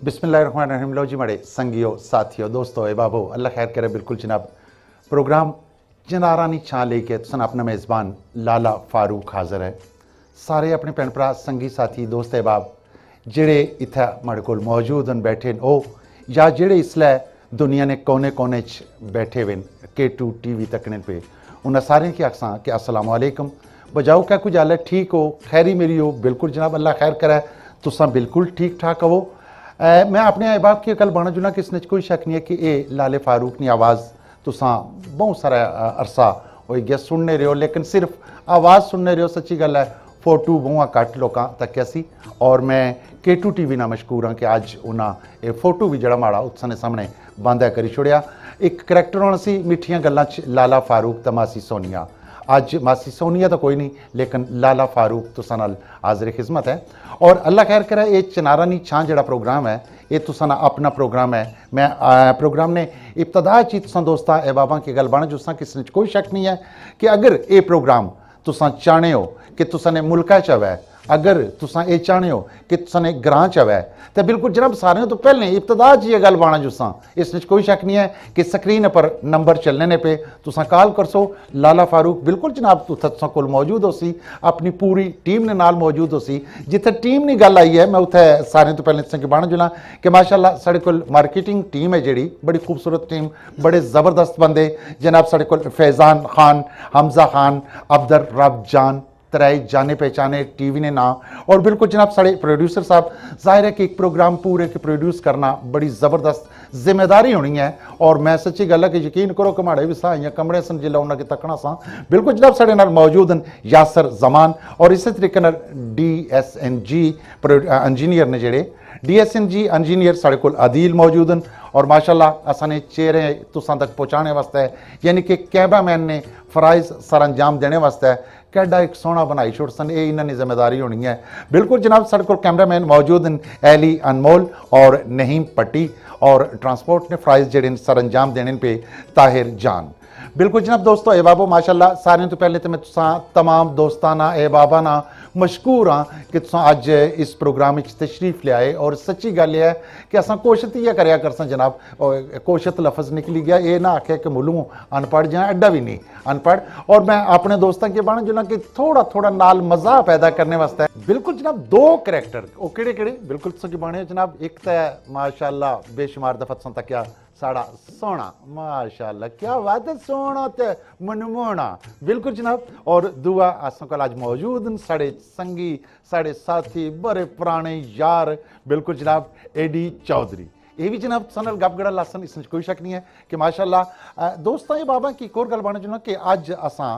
बिस्मिल्लाहिर्रहमानिर्रहीम। लो जी मड़े संगियो साथियों दोस्तों ए बाबो अल्लाह खैर करे। बिल्कुल जनाब प्रोग्राम जनारानी छां लेके सन अपना मेज़बान लाला फारूक हाज़र है। सारे अपने भैन भरा संगी साथी दोस्त अहबाब जेड़े इत्थै माड़े कोल मौजूद न बैठे न ओ या जेड़े इसलै दुनिया ने कोने कोने च बैठे हुए K2 TV तकने पे उन्हें सारें की आखसां कि अस्सलाम वालेकुम। बजाओ क्या कुछ हाल है, ठीक हो, खैरी मेरी हो? बिल्कुल जनाब अल्लाह खैर करे, तुसा बिल्कुल ठीक ठाक हो। मैं अपने अहबाब की गल बना जुना कि इसने कोई शक नहीं है कि ये लाले फारूक की आवाज़ तुसा बहुत सारा अरसा हो गया सुनने रहे हो, लेकिन सिर्फ आवाज़ सुनने रहे हो। सच्ची गल है फोटो बहुत घट लोगों तक सी और मैं K2 TV ना मशहूर हाँ कि अज उन्हें ये फोटो भी जड़ा माड़ा उसने सामने बंद करी छोड़िया। एक करैक्टर होना सी मिठियां गल्लां च लाला फारूक तो मासी सोनिया। अज मासी सोनिया तो कोई नहीं लेकिन लाला फारूक तुसा नाल हाज़िर खिदमत है। और अल्लाह खैर करे ये चनारानी छां जड़ा प्रोग्राम है ये तुसा ना अपना प्रोग्राम है। मैं प्रोग्राम ने इब्तदा च तुसा दोस्ता अहबाबां की गल बना जुसा किसी कोई शक नहीं है कि अगर ये प्रोग्राम तुसा चाहने हो कि तुसा ने मुल्का च आवै, अगर तुसा ये चाहने हो कि तुसा ने ग्रां च आवै तो बिल्कुल जनाब सारे तो पहले इब्तदा च ये गल बाना जुसा इसमें कोई शक नहीं है कि स्क्रीन पर नंबर चलने ने पे तुसा कॉल कर सो। लाला फारूक बिल्कुल जनाब तुसा कोल मौजूद हो सी, अपनी पूरी टीम ने नाल मौजूद हो सी। जिथे टीम की गल आई है मैं उत्थे सारे तो पहले तुसें बाना जुला कि माशाअल्लाह साढ़े कोल मार्केटिंग टीम है जी बड़ी खूबसूरत टीम, बड़े ज़बरदस्त बंदे जनाब साढ़े कोल फैज़ान खान, हमजा खान, अब्दुल रब जान तराई जाने पहचाने टीवी ने ना। और बिल्कुल जनाब साढ़े प्रोड्यूसर साहब जाहिर है कि एक प्रोग्राम पूरे के प्रोड्यूस करना बड़ी ज़बरदस्त जिम्मेदारी होनी है। और मैं सच्ची गल है कि यकीन करो कमाड़े भी सा या कमरे सन जिला उन्होंने तकना सा बिल्कुल जनाब साढ़े नाल मौजूद हैं यासर जमान और इस तरीके DSNG इंजीनियर ने जेड़े DSNG इंजीनियर साढ़े कोल आदिल मौजूद हैं। और माशाअल्लाह असाने चेहरे तुसां तक पहुँचाने वास्ते यानी कि कैमरामैन ने फ़राइज़ सर अंजाम देने वास्ते कैडा एक सोहना बनाई छोड़ सन ये इन्होंने जिम्मेदारी होनी है। बिल्कुल जनाब साढ़े कोल कैमरामैन मौजूद हैं एली अनमोल और नहीम पट्टी और ट्रांसपोर्ट ने फ़राइज़ जेड़े सर अंजाम देने पे ताहिर जान। बिल्कुल जनाब दोस्तों अहबाबो माशाअल्लाह सारे तो पहले तो मैं तुसा तमाम दोस्ताना अहबाबाना मशकूर हाँ कि तुसा अज इस प्रोग्राम तशरीफ ले आए। और सच्ची गल है कि असा कोशिश इयै करया करसा जनाब, कोशिश लफ्ज़ निकली गया ये ना आखे कि मुलूं अनपढ़ जाए एडा भी नहीं अनपढ़। और मैं अपने दोस्तों के बना जुला कि थोड़ा थोड़ा नाल मज़ा पैदा करने वास्ते बिल्कुल जनाब दो करैक्टर वो किहड़े किहड़े बिल्कुल तुसा की बने जनाब। एक तो माशाअल्लाह बेशुमार दफा तुसा तक साड़ा सोना माशाअल्लाह क्या बात है सोना ते मनमोना बिल्कुल जनाब। और दुआ अस कल अज मौजूद साढ़े संगी साढ़े साथी बड़े पुराने यार बिल्कुल जनाब AD चौधरी ये भी जनाब सनल गप गड़ा लासन इसमें कोई शक नहीं है कि माशाअल्लाह दोस्तों ये बाबा की एक और गल बना जुना कि अज असा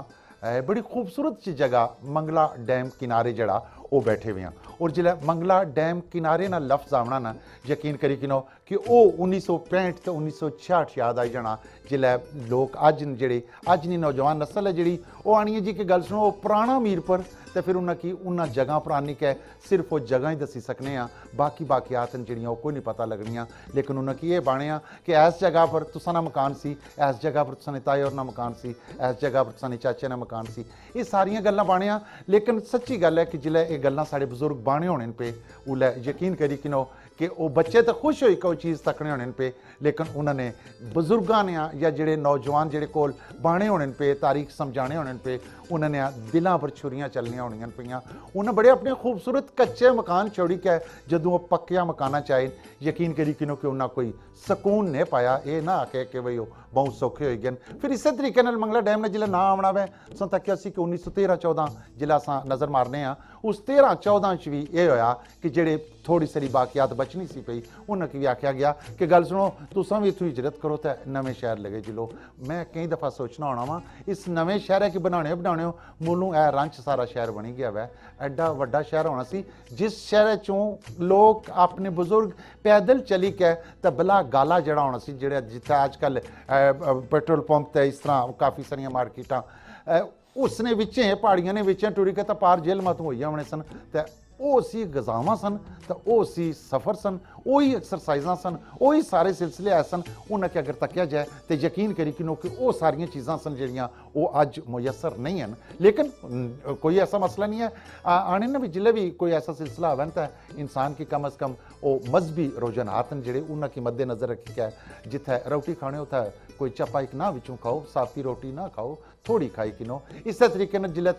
बड़ी खूबसूरत जगह मंगला डैम किनारे जड़ा वो बैठे हुए हैं। और जिला मंगला डैम किनारे ना लफ्ज़ आवना ना यकीन करी किनो कि वो 1965 तो 1966 याद आई जाना जिला लोग अज जेड़े अज नी नौजवान नस्ल है जी वो आनी है जी कि गल सुनो पुराना मीरपुर तो फिर उन्हें की उन्हें जगह पर आनी कै सिर्फ वो जगह ही दसी सकने बाकी बाकियात जड़ियाँ कोई नहीं पता लगनियाँ। लेकिन उन्हें की ये बने कि इस जगह पर तुसा ना मकान सी, इस जगह पर तुसा ने ताए और ना मकान सी, इस जगह पर तुसा ने चाचे ना मकान सी, ये सारियां गल्लां बने। लेकिन सच्ची गल है कि जिले ये गल्लां साढ़े बजुर्ग बाने होने पे उल्लै यकीन करी किनो कि वो बच्चे तो खुश होई कोई चीज़ तकने होने पे लेकिन उन्होंने बजुर्गों ने या जेड़े नौजवान जेड़े कोल बाने होने पे तारीख समझाने होने पे उन्होंने दिलों पर छुरियां चलनियां होनियां पईयां। उन्हें बड़े अपने खूबसूरत कच्चे मकान छोड़ी के जदों पक्किया मकाना चाहे यकीन करी किनो कि उन्हें कोई सकून नहीं पाया ये ना आके कि बई बहुत सौखे हो गए। फिर इस तरीके मंगला डैम ने जिला ना आना वै सन तक सी कि 1913-14 जिला अस नज़र मारने उस 13-14 च भी ये होया कि जेड़े थोड़ी सारी बाकियात बचनी सी पई उन्हें भी आख्या गया कि गल सुनो तुसा भी इतों हिजरत करो तो नवे शहर लगे जिलो। मैं कई दफ़ा सोचना होना वा इस नवे शहर है कि बनाने मुलों ए रंच सारा शहर बनी गया वै एडा वड्डा शहर होना सी जिस शहर चों लोग अपने बुजुर्ग पैदल चली के तो बला गाला जड़ा होना सी जेड़ा जिथे अजकल पेट्रोल पंप तो इस तरह काफ़ी सारिया मार्केटां उसने विचें पहाड़ियां ने विचें टुरी के तो पार जेल मत होई होने सन तो वो सी गजावां सन तो वो सी सफ़र सन वही एक्सरसाइजा सन वही सारे सिलसिले ऐ सन उन्हें अगर तकिया जाए तो यकीन करी कि वो सारिया चीज़ां सन जड़ियाँ वो अज मुयसर नहीं हैं, लेकिन कोई ऐसा मसला नहीं है आने ना भी जिले भी कोई ऐसा सिलसिला आवे तो इंसान की कम अज़ कम वो मजहबी रुझानात हैं जेडे उन्होंने मद्देनज़र रखी है जिथे रोटी खाने उतना कोई चपा एक ना विचों खाओ, साफ़ी रोटी ना खाओ, थोड़ी खाई किनो। इस तरीके जिले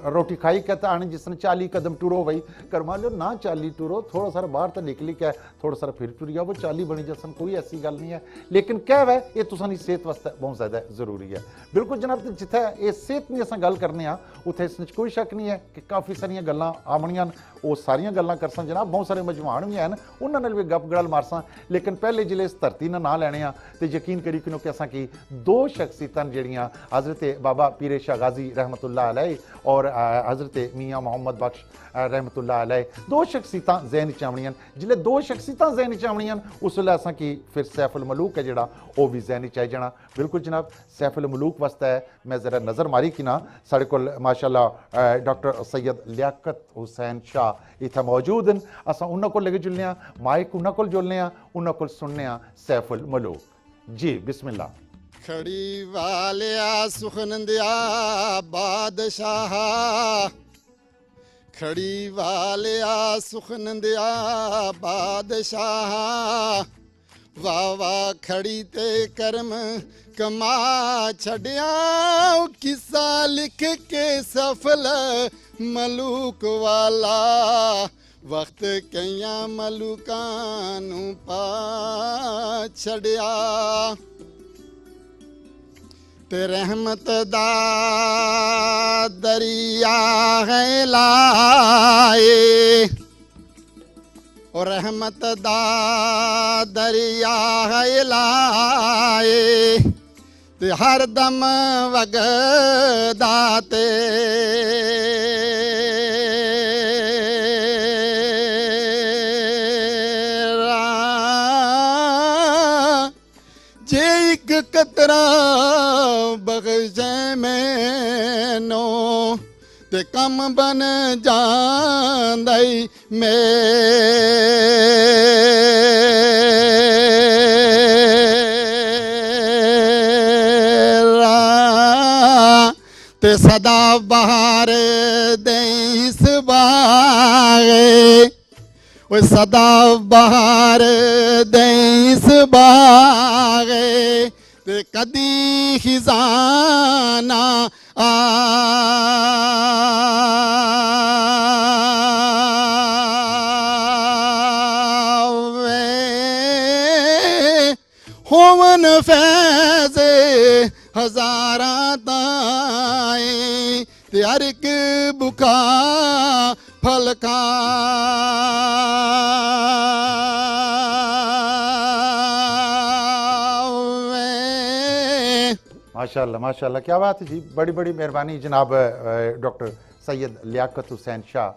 रोटी खाई कहते आने जिसने 40 कदम टुरो वही करवा लो ना 40 टुरो, थोड़ा सारा बाहर तो निकली क्या थोड़ा सारा फिर टुर गया वो 40 बनी जसन, कोई ऐसी गल नहीं है। लेकिन क्या है ये तुसानी सेहत वास्ते बहुत ज़्यादा जरूरी है। बिल्कुल जनाब, जिथे ये सेहत की अस गल करने उत्थे इस कोई शक नहीं है कि काफ़ी सारिया गल्लां आवनियां, वो सारिया गल्लां करसां जनाब, बहुत सारे मजमान भी हैं उन्होंने भी गप गल मारसां। लेकिन पहले जिले इस धरती ना लैने तो यकीन करी कि असां की दो शख्सियतां जड़ियाँ हज़रत बाबा पीर शाह गाजी रहमतुल्लाह अलैह और हज़रत मियाँ मोहम्मद बख्श रहमतुल्लाह अलैह, दो शख्सियतां जहन च आवनियां। जिले दो शख्सियतां जहन च आवनियां उस वेले असां की फिर सैफुल मलूक है जिहड़ा वो भी जहन च आई जाना। बिल्कुल जनाब, सैफुल मलूक वास्ते है मैं ज़रा नज़र मारी कि ना साढ़े कोल माशाअल्लाह डॉक्टर सैयद लियाकत हुसैन शाह इत्थे मौजूद हैं। असां उन्हां कोल लेके जुलने माइक उन्हां कोल जुलने उन्हां कोल सुनने सैफुल मलूक जी। बिस्मिल्लाह। खड़ी वालिया सुखनंदिया बादशाह, खड़ी वालिया सुखनंदिया बादशाह, वाह वाह खड़ी ते करम कमा छड़िया, किस्सा लिख के सफल मलूक वाला, वक्त कईया मलूकां नू पा छड़िया, ते रहमत दा दरिया है लाए, और रहमत दा दरिया है लाए, ते हर दम वगदा जे एक कतरा बख्शे मैनो, ते कम बन जांदई मेरा, ते सदा बहार देस बागे, वो सदा बहार देस बागे, ते कदी खिजाना आवे, होवन फैज़े हज़ारा ताए, ते हर एक बुखा फलका माशाअल्लाह माशाअल्लाह, क्या बात है जी, बड़ी बड़ी मेहरबानी जनाब डॉक्टर सैयद लियाकत हुसैन शाह।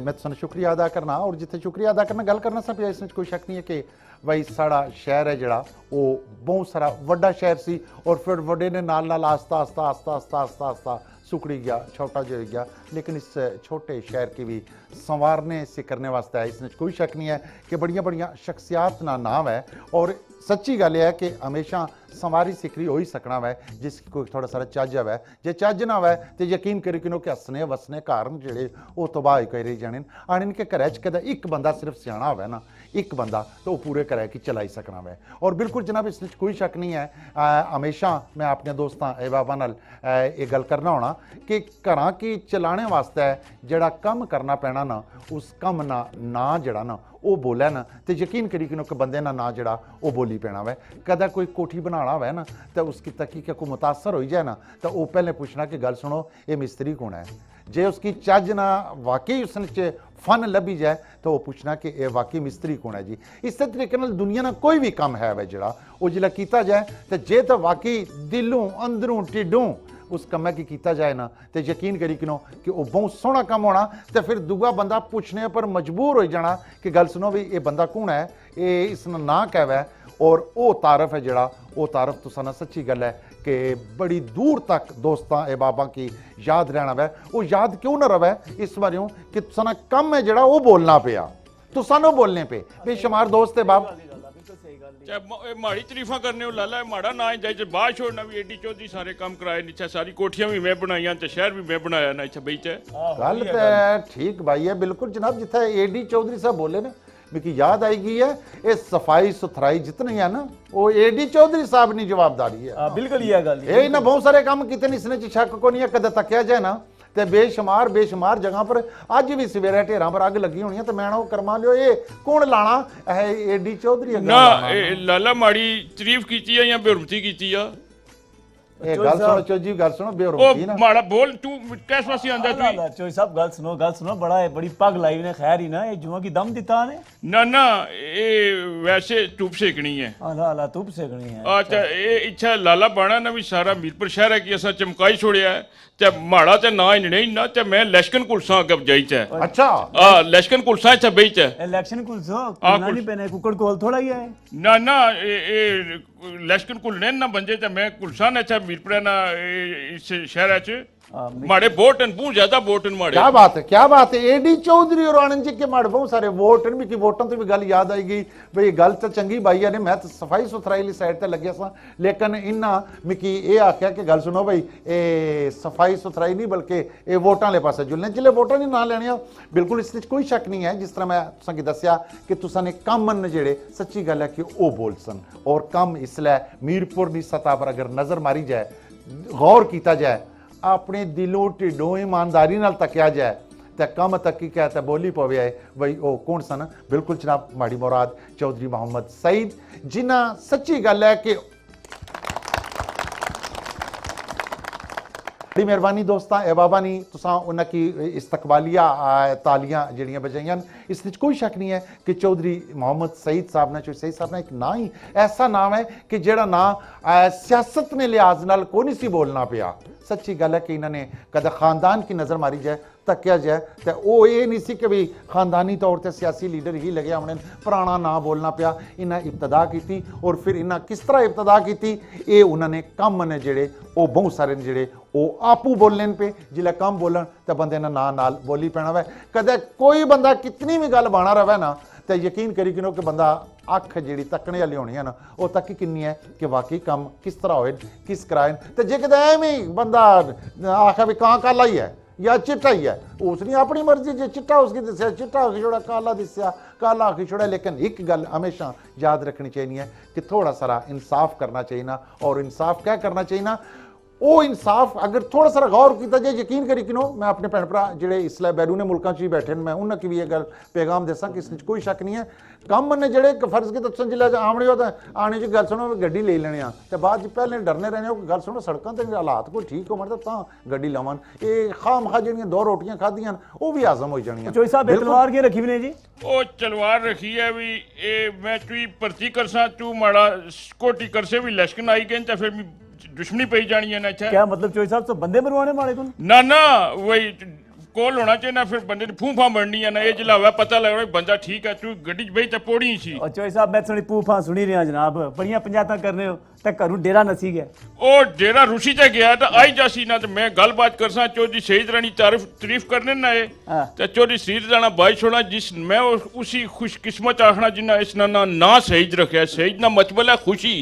मैं तुसें शुक्रिया अदा करना और जिथे शुक्रिया अदा करना गल करना सा पिया इसमें कोई शक नहीं है कि भाई साड़ा शहर है जड़ा वो बहुत सारा वड्डा शहर सी और फिर वड्डे ने नाल नाल आस्ता आस्ता आस्ता आस्ता आस्ता आस्ता सुकड़ी गया, छोटा जो गया। लेकिन इस छोटे शहर की भी संवारने से करने वास्ते है, इसमें कोई शक नहीं है कि बढ़िया बढ़िया शख्सियात ना नाम है। और सच्ची गल है कि हमेशा संवारी सिकरी हो ही सकना वै जिसकी कोई थोड़ा सारा चज है। जे चज ना वै तो यकीन करी कि हसने वसने घर जेड़े वो तबाह कर रही जाने। आने इनके घर च कदा एक बंदा सिर्फ सियाना होवे ना, एक बंदा तो पूरे घर की चलाई सकना वै। और बिल्कुल जनाब इस कोई शक नहीं है, हमेशा मैं अपने दोस्तों अहबाबा नाल ये गल करना होना कि घर की चलाने वास्ते जड़ा कम करना पैना ना, उस कम ना जड़ा ना वो बोलै ना तो यकीन करी कि बंदे ना जड़ा वो बोली पैना वै। कदा कोई कोठी बनाना वै ना तो उसकी तकी के कोई मुतासर हो जाए ना तो वो पहले पूछना कि गल सुनो ये मिस्त्री कौन है। जे उसकी चज ना वाकई उस फन लभी जाए तो वो पूछना कि ये वाकई मिस्त्री कौन है जी। इस तरीके दुनिया ना कोई भी काम है वै जड़ा वो जिला किया जाए तो जे तो वाकई दिलों अंदरों टिड्डों उस कम्मै की किया जाए ना तो यकीन करी कि वो बहुत सोहना कम होना। तो फिर दूआ बंदा पूछने पर मजबूर हो जाना कि गल सुनो भी ये बंदा कौन है, ये इसने ना कहवै। और वो तारफ है जड़ा वो तारफ तुसा ना सच्ची गल है कि बड़ी दूर तक दोस्तां अहबाबां की याद रहना वै। वो याद क्यों ना रवै इस बार कि तुसा ना कम है जड़ा वो बोलना पिया, तुसा ना बोलने पे बेशुमार दोस्त अहबाब ਚਾਹੇ ਮਾੜੀ ਤਾਰੀਫਾਂ ਕਰਨੇ ਹੋ ਲਾਲਾ ਮਾੜਾ ਨਾ ਜਾਈ ਤੇ ਬਾਅਦ ਛੋੜਨਾ ਵੀ ਏਡੀ ਚੌਧਰੀ ਸਾਰੇ ਕੰਮ ਕਰਾਏ ਨੀਚੇ ਸਾਰੀ ਕੋਠੀਆਂ ਵੀ ਮੈਂ ਬਣਾਈਆਂ ਤੇ ਸ਼ਹਿਰ ਵੀ ਮੈਂ ਬਣਾਇਆ ਨਾ ਇੱਥੇ ਬਈ ਚ ਗੱਲ ਤਾਂ ਠੀਕ ਭਾਈ ਹੈ ਬਿल्कुल जनाब जिथे एडी चौधरी साहब बोले ना मेरी याद आई गई है ये सफाई सुथराई जितनी है ना वो एडी चौधरी साहब की जवाबदारी है बिल्कुल ये गल ये ना बहुत सारे काम किते इसने शक को नहीं है कदे तकिया जाए ना ਤੇ ਬੇਸ਼ੁਮਾਰ ਜਗ੍ਹਾ ਪਰ ਅੱਜ ਵੀ ਸਵੇਰੇ ਢੇਰਾਂ ਪਰ ਅੱਗ ਲੱਗੀ ਹੋਣੀ ਹੈ ਤੇ ਮੈਂ ਉਹ ਕਰਮਾ ਲਿਓ ਇਹ ਕੌਣ ਲਾਣਾ ਇਹ ਏਡੀ ਚੌਧਰੀ ਅੱਗ ਨਾ ਲਾਲਾ ਮਾੜੀ ਤਾਰੀਫ ਕੀਤੀ ਆ ਜਾਂ ਬੇਰੁਮਤੀ ਕੀਤੀ ਆ ਇਹ ਗੱਲ ਸੁਣੋ ਚੋਜੀ ਗੱਲ ਸੁਣੋ ਬੇਰੁਮਤੀ ਨਾ ਮਾੜਾ ਬੋਲ ਤੂੰ ਕਿਸ ਵਾਸਤੇ ਆਂਦਾ ਤੂੰ चोई साहब गल सुनो बड़ा है बड़ी पग लाई ने खैर ही ना ये जुआ की दम दिता ने ਨਾ ਇਹ ਵੈਸੇ ਧੂਪ ਸੇਕਣੀ ਹੈ आला आला तुप सेकनी है ਅੱਛਾ ਇਹ ਇੱਛਾ ਲਾਲਾ ਬਾਣਾ ਨਾ ਵੀ ਸਾਰਾ ਮੀਰਪੁਰ ਸ਼ਹਿਰ ਹੈ ਕਿ ਅਸਾਂ ਚਮਕਾਈ ਛੋੜਿਆ ਹੈ ਤੇ ਮਾੜਾ ਤੇ ਨਾ ਹੀ ਨਹੀਂ ਨਾ ਤੇ ਮੈਂ ਲੈਸ਼ਕਨ ਕੁਲਸਾਂ ਅੱਗੇ ਜਾਈ ਚ ਅੱਛਾ ਆ ਲੈਸ਼ਕਨ ਕੁਲਸਾਂ ਚ ਬਈ ਚ इलेक्शन कुल सो कुलना नहीं पहने कुकड़ कोल थोड़ा ही है ਨਾ ਇਹ ਲੈਸ਼ਕਨ ਕੁਲਨੇ ਨਾ ਬੰਜੇ ਤੇ ਮੈਂ ਕੁਲਸਾਂ ਨੇ ਚ ਮੀਰਪੁਰ ਨਾ ਇਸ ਸ਼ਹਿਰ ਚ माड़े वोटन बहुत ज्यादा वोटन माड़े क्या बात है एडी चौधरी और आनंद जी के माड़े बहुत सारे वोटन भी की वोटन तो भी गल याद आई गई भाई गल तो चंगी भाई ने मैं तो सफाई सुथराई वाली साइड ते लगे सा लेकिन इन्ना मिकी ये आख्या कि गल सुनो भाई ये सफाई सुथराई नहीं बल्कि ये वोटां वाले पासे जुलने जिले वोटां नहीं ना लेने बिल्कुल इस कोई शक नहीं है जिस तरह मैं तुसां दस्या कि तुसां ने कम न जेड़े सच्ची गल है कि वो बोल सन और कम इसलिए मीरपुर की सतह पर अगर नज़र मारी जाए गौर किया जाए अपने दिलों ढिडों ईमानदारी नाल तकिया जाए तो कम तक की कहता बोली पवे है बई वो कौन सन बिल्कुल जनाब माड़ी मुराद चौधरी मोहम्मद सईद जिन्ना सच्ची गल है कि बड़ी मेहरबानी दोस्तां ए बाबा नी तुसां उन्हां की इस्तकबालिया तालियां जड़ियां बजाइयां इस विच कोई शक नहीं है कि चौधरी मोहम्मद सईद साहब ने सईद साहब ने एक ना ही ऐसा नाम है कि जेड़ा ना सियासत ने लिहाज नाल कोई नहीं सी बोलना पिया सच्ची गल है कि इन्होंने कदे खानदान की नज़र मारी जाए तकिया जाए तो वो ये नहीं सी कि भी खानदानी तौर पर सियासी लीडर ही लगे हमने पुराना ना बोलना पिया इन्हें इब्तदा की और फिर इन्हें किस तरह इब्तदा की ये उन्होंने कम ने जेड़े वो बहुत सारे जेड़े वो आपू बोलन पे जिले कम बोलन तो बंदे ने ना नाल बोली पैना वै कदे कोई बंदा कितनी भी गल बाना रवे ना तो यकीन करी कि बंदा अख जी तकने वाली होनी है ना वो तक किन्नी है कि वाकई कम किस तरह होए किस कराए तो जे कदे एवं बंदा आखे भी कहाँ काला ही है या चिट्टा ही है उसने अपनी मर्जी जो चिट्टा उसकी दसिया चिट्टा आखी छोड़ा काला दसिया काला आखी छोड़ा लेकिन एक गल हमेशा याद रखनी चाहिए कि थोड़ा सारा इंसाफ करना चाहिए ना और इंसाफ क्या करना चाहिए ना वो इंसाफ अगर थोड़ा सा गौर किया जाए यकीन करी कि मैं अपने भैन भरा जोड़े इसलिए बैरूने मुल्कों ही बैठे मैं उन्होंने भी ये गल पैगाम दसा कि इसमें कोई शक नहीं है कम ने जोड़े फर्ज के दसन जिले आने हो तो आने च गल सुनो गड्डी ले लेने तो बाद पहले डरने रहने गल सुनो सड़कों से हालात कोई ठीक हो मतलब तो गड्डी लवन ये खाम खा जी दो रोटियां खादियां वो भी हाजम हो जानियां चोई साहब तलवार की रखी भी नहीं जी ओ तलवार रखी है भी ए मैं तू भर्ती करसा तू माड़ा कोटी करसे भी लश्कन आई गए तो फिर दुश्मनी पई जानी है ना क्या मतलब चोई साहब तो बंदे मरवाने मारे को ना वही कोल होना चाहिए ना फिर बंदे फूफा मरनी है ना ये जिला हुआ पता लग रहा है बंदा ठीक है तू गड्डी च बही तो पोड़ी सी और चोई साहब मैं थोड़ी पूफा सुनी रहा जनाब बड़ियां पंजायतां करने हो ते घरों डेरा नसी गया ओ डेरा रूसी ते गया तो आई जासी ना तो मैं गलबात करसा चौधरी शहीद रानी तारीफ करने ना ये तो चौधरी शहीद राणा भाई छोड़ा जिस मैं उसी खुशकिस्मत आखना जिन्ना इस ना शहीद रखा शहीद ना मतलब है खुशी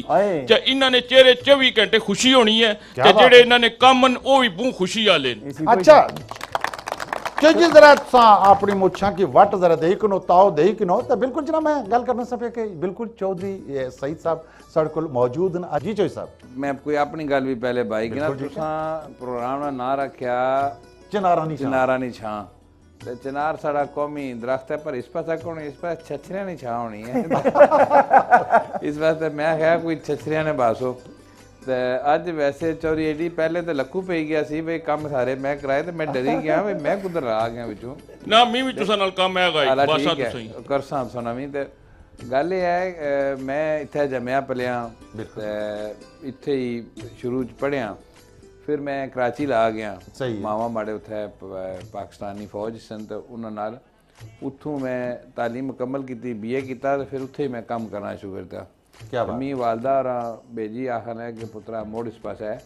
ते इन्होंने चेहरे 24 घंटे खुशी होनी है ते जेड़े इन्होंने कम वो भी बहुत खुशी आले अच्छा क्योंकि जरा अपनी मुछां की वट जरा दे किनो ताओ दे किनो तो बिल्कुल जना मैं गल करना सके कि बिल्कुल चौधरी सईद साहब साढ़े को मौजूद न जी चौधरी साहब मैं कोई अपनी गल भी पहले बाई कि ना तुसां प्रोग्राम दा नाम रखया चिनारा नी छां ते चिनार साड़ा कौमी दरख्त है पर इस पास कौन इस पास छछरियां नी छां होनी है इस वास्ते मैं कहा कोई छछरियां ने बासो तो अज वैसे चौरी एडी पहले तो लक्कू पई गया सी भाई कम सारे मैं कराए तो मैं डरी गया भाई मैं कुधर आ गया विचों ना मी भी तुसा नाल काम है गाई बासा तो सही करसा सुना मी ते गल ये है मैं इत्थे जम्या पलिया इत्थे ही शुरू च पढ़िया फिर मैं कराची ला गया मावा माड़े उत्थे पाकिस्तानी फौज सन तो उन्हां नाल उत्थों मैं तालीम मुकम्मल की BA किया तो फिर उत्थे ही मैं काम करना शुरू करता क्या अम्मी वालदा और बेजी आखना है कि पुत्रा मोड़ इस पास है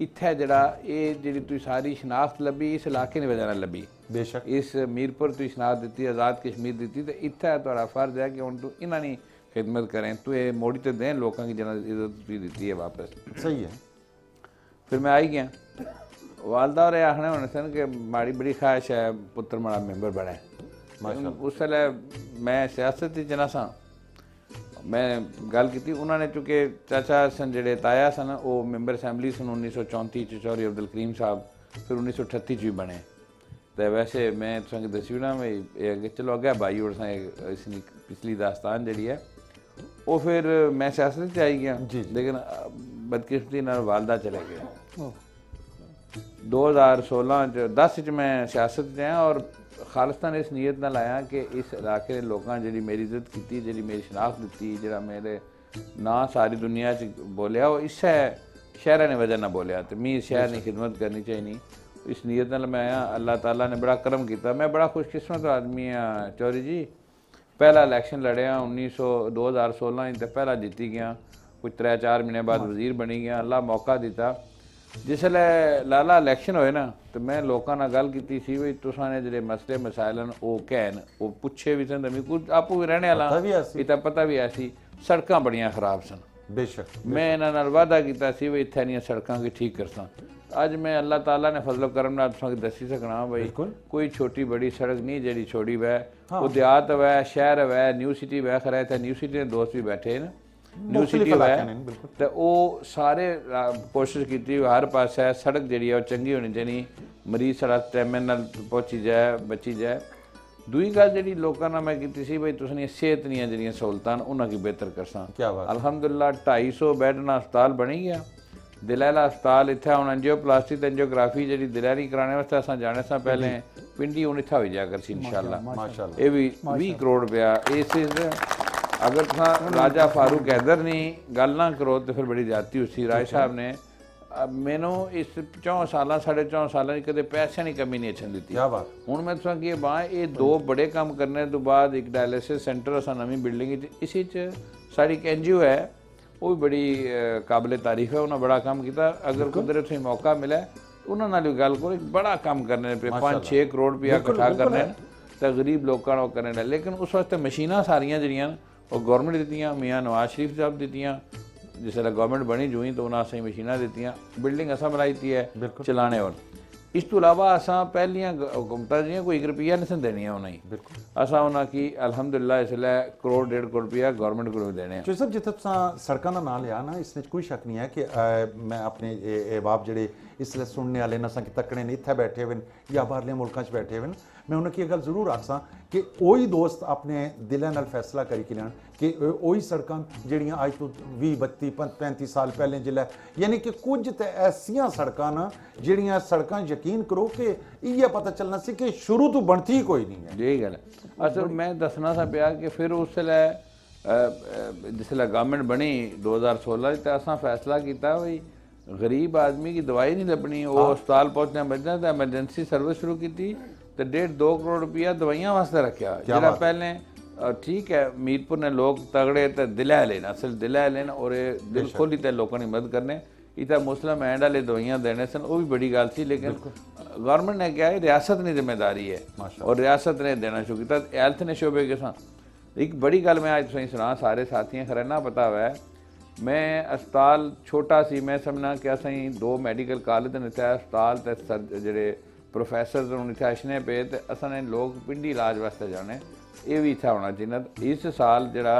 इत्थे जड़ा ये जी तुम सारी शनाख्त लभी इस इलाके ने वजह लभी बेशक इस मीरपुर तुम शनाख्त दी आज़ाद कश्मीर दी तो इत्थे तुहाड़ा फर्ज है कि हुण तू इन्हां नी खिदमत करें तो ये मोड़ी तो दें लोगों की जना इज्जत भी दी है वापस। सही है। फिर मैं आई गया वालदा और आखने होने सन कि माड़ी बड़ी ख्वाहिश है पुत्र माड़ा मैंबर बने। उस वेले मैं सियासत च ना सा मैं गल की उन्होंने चूँकि चाचा सन जेडे ताया सन वो मैंबर असैंबली सन 1934 चौधरी अब्दुल करीम साहब, फिर 1938 भी बने। तो वैसे मैं तुसें दस्सी ना भाई अगे चलो अगे बाई और इसकी पिछली दास्तान जी है वो फिर मैं सियासत आई गया लेकिन बदकिस्मती नाल वालदा चले गया। 2016 10 मैं सियासत आया और खालिस्तान इस नीयत नाल आया कि इस इलाके के लोगों जी मेरी इज्जत की जी मेरी शनाख्त दी जो मेरे ना सारी दुनिया बोलिया वो इस शहर ने वजह ना बोलिया तो मी शहर की खिदमत करनी चाहिए। इस नीयत नाल मैं आया। अल्लाह ताला ने बड़ा करम किया। मैं बड़ा खुशकिस्मत आदमी हाँ चौधरी जी। पहला इलैक्शन लड़िया 2016 तो पहला जीती गया। कुछ 3-4 महीने बाद वजीर बनी गया। अल्लाह मौका दिता। जिसले लाला इलैक्शन होए ना तो मैं लोगों नाल गल की सी भी तुसां ने जिहड़े मसले मसाइल हैं वो कहन वो पुछे भी सन। कुछ आपू भी रहने वाला इतना पता भी ऐसी सड़कां बड़ियां खराब सन। बेशक मैं इन्हां नाल वादा किया सी भी इत्थे दियां सड़कां की ठीक करसां। अज मैं अल्लाह ताला ने फजलो करम नाल तुसां दसी सकना भाई कोई छोटी बड़ी सड़क नहीं जिहड़ी छोड़ी वै वो देहात वै शहर वै न्यू सिटी वै खरा इत्थे न्यू सिटी के दोस्त भी बैठे न न्यू सिटी वै तो वो सारे कोशिश की हर पास सड़क जी है चंगी होनी चाहिए मरीज सारा टाइम नाल पहुँची जाए बची जाए। दूई गल जी लोगों ने मैं की सी भाई तुसां सेहत दियां जिहड़ियां सहूलतां उन्हां की बेहतर करसां। अलहमदुलिल्लाह 250 बैड नाल अस्पताल बनी गया। दिलैला अस्पताल इत्थे हुण एंजियोप्लास्टी ते एंजियोग्राफी जी दिलैरी कराने वास्ते असां जाने से पहले पिंडी हुण इत्थे होई जा करसी इंशाअल्लाह। ये भी 20 करोड़ रुपया इस अगर तुसां राजा फारूक हैदर नहीं गल ना करो तो फिर बड़ी ज्यादती उसी राय साहब ने मैनू इस 4 साल 4.5 साल कदे पैसे की कमी नहीं अछन दी। हुण मैं तुसां की बां ये 2 बड़े काम करने तो बाद एक डायलिसिस सेंटर असां नवीं बिल्डिंग इसी साड़ी एक NGO है वो भी बड़ी काबिल तारीफ है। उन्हें बड़ा काम किया। अगर कुदरत से मौका मिला तो उन्होंने भी गल करो एक बड़ा काम करने पे 5-6 करोड़ रुपया इकट्ठा करने तो गरीब लोगों को करने लेकिन उस वास्ते मशीनां सारियां जिहड़ियां वो गौरमेंट दित्तियां मियाँ नवाज शरीफ साहब दित्तियां जिसलै गौरमेंट बनी जुई तो उन्हें असें मशीनां दित्तियां बिल्डिंग असां बनाई दी है चलाने और इस तो इलावा असां पहलियां हुकूमतां जियां कोई 1 रुपया नहीं देनियां उन्हें असां उन्हां की अलहमदुलिल्लाह इसलै 1-1.5 करोड़ रुपया गौरमेंट को देने। जो सब जिथे तुसां सड़कां दा नाम लिया ना इसमें कोई शक नहीं है कि मैं अपने अहबाब जिहड़े इसलै सुनने वाले न असां तकने ने इत्थे बैठे हुए या बाहरले मुल्कां च बैठे हुए मैं उन्हें की गल जरूर आखसां कि वही दोस्त अपने दिल नाल फैसला करी कि लैन कि वही सड़कां जिहड़ियां अज तो 20-32-35 साल पहले जिल्लै यानी कि कुछ तो ऐसियां सड़कां न जिहड़ियां सड़कां यकीन करो कि इ'यै पता चलना सी कि शुरू तो बनती ही कोई नहीं है। यही गल है। असल मैं दसना सा पिया कि फिर उसलै जिसलै गवर्नमेंट बनी 2016 तो असां फैसला किया भाई गरीब आदमी की दवाई नहीं लभनी वो अस्पताल पहुँचना बचना तो एमरजेंसी सर्विस शुरू की तो 1.5-2 करोड़ रुपया दवाइयां वास्ते रखा जरा पहले ठीक है मीरपुर ने लोग तगड़े तो दिलै लेना असल दिलै लेना और दिल खोली तो लोगों की मदद करने इतना मुस्लिम एंड वाले दवाइयां देने सन वो भी बड़ी गल थी लेकिन गवर्नमेंट ने क्या है रियासत की जिम्मेदारी है और रियासत ने देना शुरू किया हेल्थ ने शोबे के साथ। एक बड़ी गल मैं अज तुसें सुना सारे साथियों खरा ना पता है मैं अस्पताल छोटा सी मैं समझना कि असें 2 मैडिकल कॉलेज ने इत्थे अस्पताल ते जेह्ड़े प्रोफैसर हूँ इत्थे अछने पे तो असां लोग पिंडी इलाज वास्ते जाने ये भी इत्थे होना चाहिए। इस साल जरा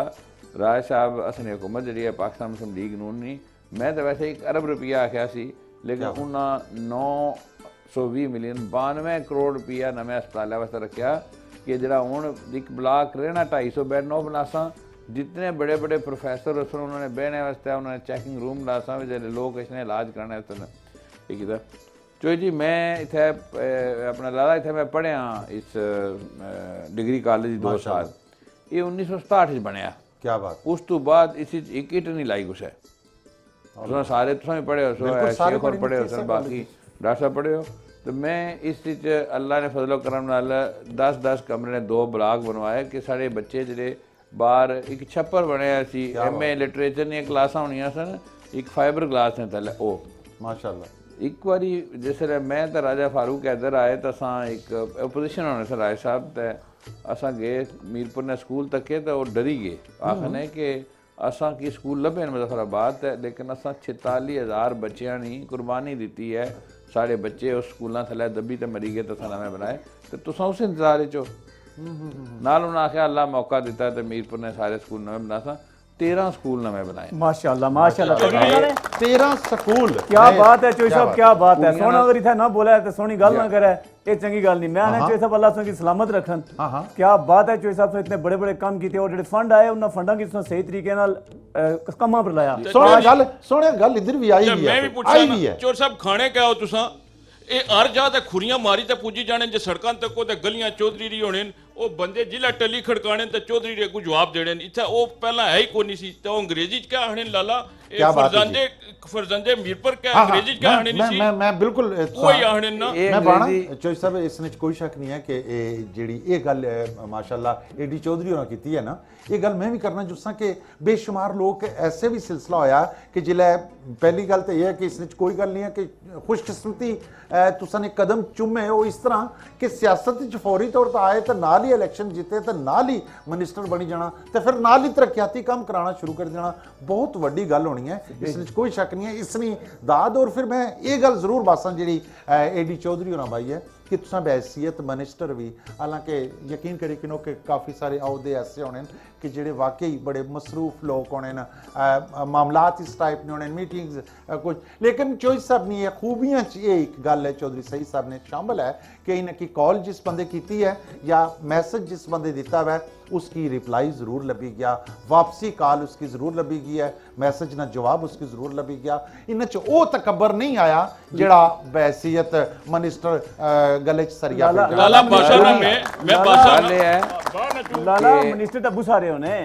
राय साहब असनी हुकूमत जी है पाकिस्तान मुस्लिम लीग नून नहीं मैं तो वैसे 1 अरब रुपया आख्या सी लेकिन उन्हें 920 मिलियन 92 करोड़ रुपया नवे अस्पताल वास्ते रखा कि जरा हूँ एक ब्लाक रहना 250 बैड 9 बनासा जितने बड़े बड़े प्रोफैसर उस उन्होंने बहने वास्ते उन्होंने चैकिंग रूम बनासा जो लोग इसने इलाज कराने वास्ते ये चो जी मैं इत्थे अपना लाला इत्थे मैं पढ़िया इस डिग्री कॉलेज 2 साल ये 1967 बनया। क्या बात। उस तो बाद इस एक इट नहीं लाई कुछ है सारे तुम भी पढ़े हो शेख और पढ़े हो सर बाकी डॉक्टर साहब पढ़े हो तो मैं इस अल्लाह ने फजलो करम नाल 10-10 कमरे ने 2 ब्लाक बनवाए कि साढ़े बच्चे जेह्ड़े बाहर एक छप्पर बनया सी MA लिटरेचर दी क्लासां होनियां सन एक फाइबर ग्लास ने थल्ले ओ माशाअल्लाह ਇੱਕ ਵਾਰੀ ਜਿਸ ਵੇਲੇ ਮੈਂ ਤਾਂ ਰਾਜਾ ਫਾਰੂਕ ਇੱਧਰ ਆਏ ਤਾਂ ਅਸਾਂ ਇੱਕ ਓਪੋਜੀਸ਼ਨ ਹੋਣੇ ਸਰ ਰਾਏ ਸਾਹਿਬ ਤੇ असां गए मीरपुर ने स्कूल तके तो वो डरी गए आखने कि असां की स्कूल लभे मुजफ्फराबाद है लेकिन असां 46,000 बच्चियां ने कुर्बानी दी है साढ़े बच्चे उस स्कूलों थले दबी तो मरी गए तो नवे बनाए तो तुसां उस इंतजार चो नाल उन्हें आख्या अल्लाह मौका दिता तो मीरपुर ने सारे स्कूल नवे बना सा 13 स्कूल नवे बनाए माशाल्लाह माशाल्लाह 13 स्कूल क्या बात है चोई साहब क्या बात है सोना अगर इथे ना बोला तो सोनी गल ना करे ये चंगी गल नहीं मैं चोई साहब अल्लाह तुम की सलामत रखन क्या बात है चोई साहब इतने बड़े बड़े काम किए और जो फंड आए उन्होंने फंडा की तुम सही तरीके नाल कमां पर लाया सोने गल इधर भी आई मैं भी पूछा चोर साहब खाने क्या हो तुसा ਇਹ ਹਰ ਜਾ ਤੇ ਖੁਰੀਆਂ ਮਾਰੀ ਤੇ ਪੁੱਜੀ ਜਾਣੇ ਜੇ ਸੜਕਾਂ ਤੱਕ ਉਹ ਤੇ ਗਲੀਆਂ ਚੌਧਰੀ ਦੀ ਹੋਣੇ ਉਹ ਬੰਦੇ ਜ਼ਿਲ੍ਹਾ ਟੱਲੀ ਖੜਕਾਣੇ ਤੇ ਚੌਧਰੀ ਦੇ ਕੋ ਜਵਾਬ ਦੇਣੇ ਇੱਥੇ ਉਹ ਪਹਿਲਾਂ ਹੈ ਹੀ ਕੋਈ ਨਹੀਂ ਸੀ ਤੇ ਉਹ ਅੰਗਰੇਜ਼ੀ ਚ ਕਿਆ ਆਖਣੇ ਲਾਲਾ ਇਹ ਫਰਜ਼ੰਦੇ ਮੀਰਪੁਰ ਕਿਆ ਅੰਗਰੇਜ਼ੀ ਚ ਕਿਆ ਆਖਣੇ ਨਹੀਂ ਸੀ ਮੈਂ ਬਿਲਕੁਲ ਕੋਈ ਆਖਣੇ ਨਾ ਮੈਂ ਬਾਣਾ ਚੋਈ ਸਾਹਿਬ ਇਸ ਵਿੱਚ ਕੋਈ ਸ਼ੱਕ ਨਹੀਂ ਹੈ ਕਿ ਇਹ ਜਿਹੜੀ ਇਹ ਗੱਲ ਮਾਸ਼ਾਅੱਲਾ ਏਡੀ ਚੌਧਰੀ ਹੋਣਾ ਕੀਤੀ ਹੈ ਨਾ ਇਹ ਗੱਲ ਮੈਂ ਵੀ ਕਰਨਾ ਚਾਹੁੰਦਾ ਕਿ ਬੇਸ਼ੁਮਾਰ ਲੋਕ ਐਸੇ ਵੀ ਸਿਲਸਿਲਾ ਹੋਇਆ ਕਿ ਜਿਲੇ ਪਹਿਲੀ ਗੱਲ ਤਾਂ ਇਹ ਹੈ ਕਿ ਇਸ ਵਿੱਚ ਕੋਈ ਗੱਲ ਨਹੀਂ ਹੈ ਕਿ ਖੁਸ਼ਕਿਸਮਤੀ ਤੁਸਾਂ ਨੇ ਕਦਮ ਚੁੰਮੇ ਉਹ ਇਸ ਤਰ੍ਹਾਂ ਕਿ ਸਿਆਸਤ ਵਿੱਚ ਫੌਰੀ ਤੌਰ ਤੇ ਆਏ ਤਾਂ ਨਾਲ ਹੀ ਇਲੈਕਸ਼ਨ ਜਿੱਤੇ ਤਾਂ ਨਾਲ ਹੀ ਮਿਨਿਸਟਰ ਬਣੀ ਜਾਣਾ ਤੇ ਫਿਰ ਨਾਲ ਹੀ ਤਰੱਕੀਆਤੀ ਕੰਮ ਕਰਾਉਣਾ ਸ਼ੁਰੂ ਕਰ ਦੇਣਾ ਬਹੁਤ ਵੱਡੀ ਗੱਲ ਹੋਣੀ ਹੈ ਇਸ ਵਿੱਚ ਕੋਈ ਸ਼ੱਕ ਨਹੀਂ ਹੈ ਇਸ ਲਈ ਦਾਦ ਔਰ ਫਿਰ ਮੈਂ ਇਹ ਗੱਲ ਜ਼ਰੂਰ ਬਾਸਾਂ ਜਿਹੜੀ ਏਡੀ ਚੌਧਰੀ ਹੋਣਾ ਬਾਈ ਹੈ कि तुसा बहसीयत मिनिस्टर भी हालांकि यकीन करी कि काफ़ी सारे अहदे ऐसे होने कि जेडे वाकई बड़े मसरूफ लोग होने मामलात इस टाइप ने होने मीटिंग्स कुछ लेकिन चौधरी साहब ने खूबियां ये एक गल है चौधरी सही साहब ने शामिल है कि इनकी कॉल जिस बंदे की है या मैसेज जिस बंदे दिता हुआ है उसकी रिप्लाई ज़रूर लभी गया वापसी कॉल उसकी ज़रूर लभी गई है मैसेज ना जवाब उसकी ज़रूर लभी गया इन वो तकबर नहीं आया जड़ा बहसीयत मिनिस्टर गले च सरिया लाला भाषा मैं भाषा लाला मिनिस्टर तो बहुत सारे होने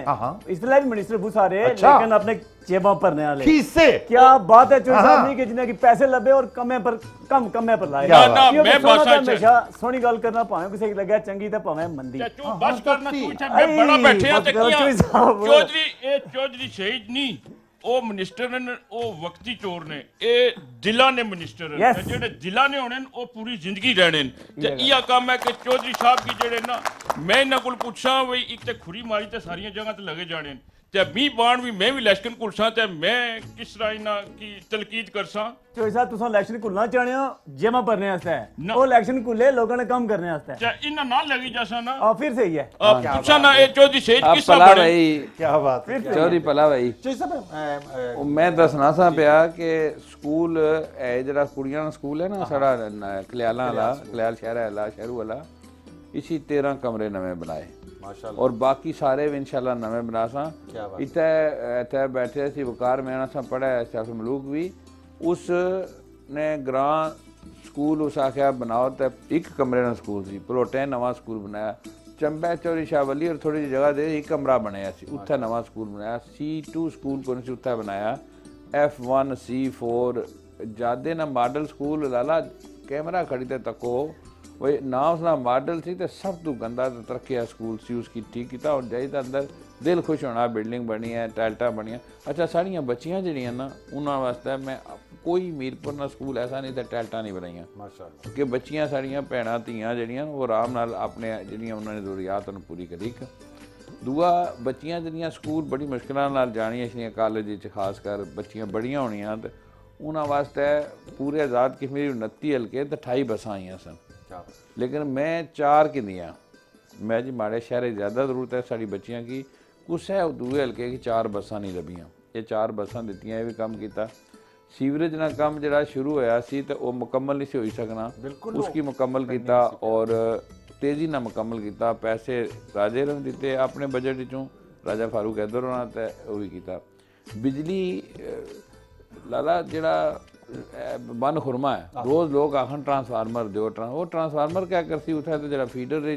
इसलिए भी मिनिस्टर बहुत सारे लेकिन अपने जेबा भरने वाले किससे क्या बात है चौधरी साहब नहीं कि जिन्हें की पैसे लबे और कमे पर लाए ना मैं भाषा हमेशा सोनी गल करना भावे किसी लगे चंगी ते भावे मंदी तू बस करना तू मैं बड़ा बैठे हैं ते किया चौधरी शहीद नहीं ਉਹ ਮਿਨਿਸਟਰ ਨੇ ਉਹ ਵਕਤੀ ਚੋਰ ਨੇ ਇਹ ਜ਼ਿਲ੍ਹਾ ਨੇ ਮਿਨਿਸਟਰ ਨੇ ਜਿਹੜੇ ਜ਼ਿਲ੍ਹਾ ਨੇ ਹੋਣੇ ਉਹ ਪੂਰੀ ਜ਼ਿੰਦਗੀ ਰਹਿਣੇ ਤੇ ਇਹ ਕੰਮ ਹੈ ਕਿ ਚੌਧਰੀ ਸਾਹਿਬ ਕੀ ਜਿਹੜੇ ਨਾ ਮੈਂ ਇਹਨਾਂ ਕੋਲ ਪੁੱਛਾਂ ਵੀ ਇੱਕ ਤੇ ਖੁਰੀ ਮਾਰੀ ਤੇ ਸਾਰੀਆਂ ਜਗ੍ਹਾ ਤੇ ਲੱਗੇ ਜਾਣੇ ਤੇ ਮੀਂਹ ਬਾਣ ਵੀ ਮੈਂ ਵੀ ਇਲੈਕਸ਼ਨ ਘੁਲਸਾਂ ਤੇ ਮੈਂ ਕਿਸ ਤਰ੍ਹਾਂ ਇਹਨਾਂ ਕੀ ਤਲਕੀਦ ਕਰਸਾਂ ਚੋਈ ਸਾਹਿਬ ਤੁਸੀਂ ਇਲੈਕਸ਼ਨ ਘੁਲਣਾ ਚਾਹਣੇ ਹੋ ਜਮਾ ਭਰਨੇ ਵਾਸਤੇ ਉਹ ਇਲੈਕਸ਼ਨ ਘੁਲੇ ਲੋਕਾਂ ਨੇ ਕੰਮ ਕਰਨੇ ਵਾਸਤੇ ਤੇ ਇਹਨਾਂ ਨਾਲ ਲੱਗੀ ਜਾਸਾਂ ਨਾ ਆ ਫਿਰ ਸਹੀ ਹੈ ਪੁੱਛਾਂ ਨਾ ਇਹ ਚੌਧਰੀ ਸ਼ਹੀਦ ਕਿਸ ਤਰ੍ਹਾਂ ਭਲਾ ਬਣੇ ਭਾਈ ਕੀ ਬਾਤ ਹੈ ਚੌਧਰੀ ਭਲਾ ਭਾਈ ਚੋਈ ਸਾਹਿਬ ਮੈਂ ਦੱਸਣਾ ਸਾਂ ਪਿਆ ਕਿ ਸਕੂਲ ਇਹ ਜਿਹੜਾ ਕੁੜੀਆਂ ਦਾ ਸਕੂਲ ਹੈ ਨਾ ਸਾਡਾ ਕਲਿਆਲਾਂ ਵਾਲਾ ਕਲਿਆਲ ਸ਼ਹਿਰ ਵਾਲਾ ਸ਼ਹਿਰੂ ਵਾਲਾ ਇਸੀ 13 ਕਮਰੇ ਨਵੇਂ ਬਣਾਏ माशाल्लाह और बाकी सारे भी इंशाल्लाह नवे बना सा इतने बैठे सी वकार में सा पढ़ा शाफी मलूक भी उसने ग्रां स्कूल उस आख्या बनाओ तो एक कमरे ना स्कूल सी भरोटे नवा स्कूल बनाया चंबे चौरी शाह वली और थोड़ी जगह दे एक कमरा बनाया सी उत्थे नवा स्कूल बनाया C2 स्कूल को नहीं उत्थे बनाया F1 C4 जादे ना मॉडल स्कूल लाला कैमरा खड़ी ते तको वही ना उसना मॉडल सी तो सब तो गंदा तो तरक्या स्कूल सी उसकी ठीक किया और जाइए अंदर दिल खुश होना बिल्डिंग बनी है टाइल्टा बनी है अच्छा साड़ियाँ बच्चियाँ जड़ियाँ ना उन्होंने वास्ते मैं कोई मीरपुर ना स्कूल ऐसा नहीं तो टाइल्टा नहीं बनाई माशाअल्लाह कि बच्चियाँ साड़ियाँ भैन धियाँ जड़ियाँ वो आराम नाल अपने जड़ियाँ उन्होंने जरूरियात उन्हें पूरी करी दूआ बच्चियाँ जड़ियाँ स्कूल बड़ी मुश्किल नाल जानियां छड़ियाँ कॉलेज खास कर बच्चियाँ बड़ियाँ होनियां तो उन्होंने वास्ते पूरे आज़ाद कश्मीर 29 हल्के तो 28 बसां आईयां सन लेकिन मैं 4 की दियाँ मैं जी माड़े शहर ज़्यादा ज़रूरत है साड़ी बच्चियाँ की कुछ है दूए हल्के की 4 बसां नहीं लभियाँ ये 4 बसां दित्तियां भी काम किया सीवरेज ना काम जरा शुरू होया सी तो वो मुकम्मल नहीं सी हो सकना उसकी मुकम्मल किया और तेज़ी ना मुकम्मल किया पैसे राजे ने दिते अपने बजट चों राजा फारूक इधर होना तो वो भी किया बिजली लाला जरा बन खुरमा है रोज़ लोग आखन ट्रांसफार्मर दो वो ट्रांसफार्मर क्या करती उठा तो जरा फीडर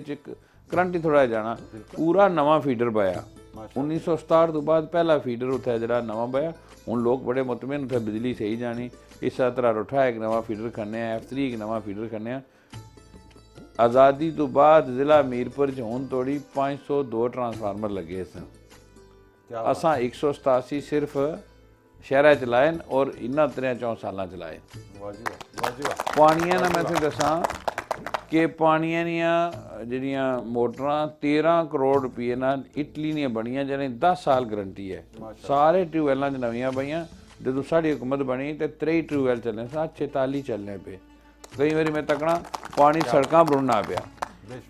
करंट ही थोड़ा जाना पूरा नवा फीडर पाया 1967 तो बाद पहला फीडर उठा जरा नवा पाया हूँ लोग बड़े मुतमिन उठे बिजली सही जानी इस तरह उठा एक नवा फीडर खन्ने F3 एक नवा फीडर खन्ने आज़ादी तो बाद जिला मीरपुर च हुण तोड़ी 502 ट्रांसफार्मर लगे सन असां 187 सिर्फ ਸ਼ਹਿਰਾਂ 'ਚ ਲਾਏ ਔਰ ਇਹਨਾਂ 3-4 ਸਾਲਾਂ 'ਚ ਲਾਏ। ਪਾਣੀਆਂ ਨਾਲ ਮੈਂ ਤੁਹਾਨੂੰ ਦੱਸਾਂ ਕਿ ਪਾਣੀਆਂ ਦੀਆਂ ਜਿਹੜੀਆਂ ਮੋਟਰਾਂ 13 ਕਰੋੜ ਰੁਪਏ ਨਾਲ ਇਟਲੀ ਦੀਆਂ ਬਣੀਆਂ, ਜਿਹਨੇ 10 ਸਾਲ ਗਰੰਟੀ ਹੈ। ਸਾਰੇ ਟਿਊਬਵੈਲਾਂ 'ਚ ਨਵੀਆਂ ਪਈਆਂ। ਜਦੋਂ ਸਾਡੀ ਹੁਕੂਮਤ ਬਣੀ ਤੇ 23 ਟਿਊਬਵੈਲ ਚੱਲਣੇ ਸਨ, 46 ਚੱਲਣੇ ਪਏ। ਕਈ ਵਾਰੀ ਮੈਂ ਤੱਕਣਾ ਪਾਣੀ ਸੜਕਾਂ ਪਰ ਰੁੜਨਾ ਪਿਆ।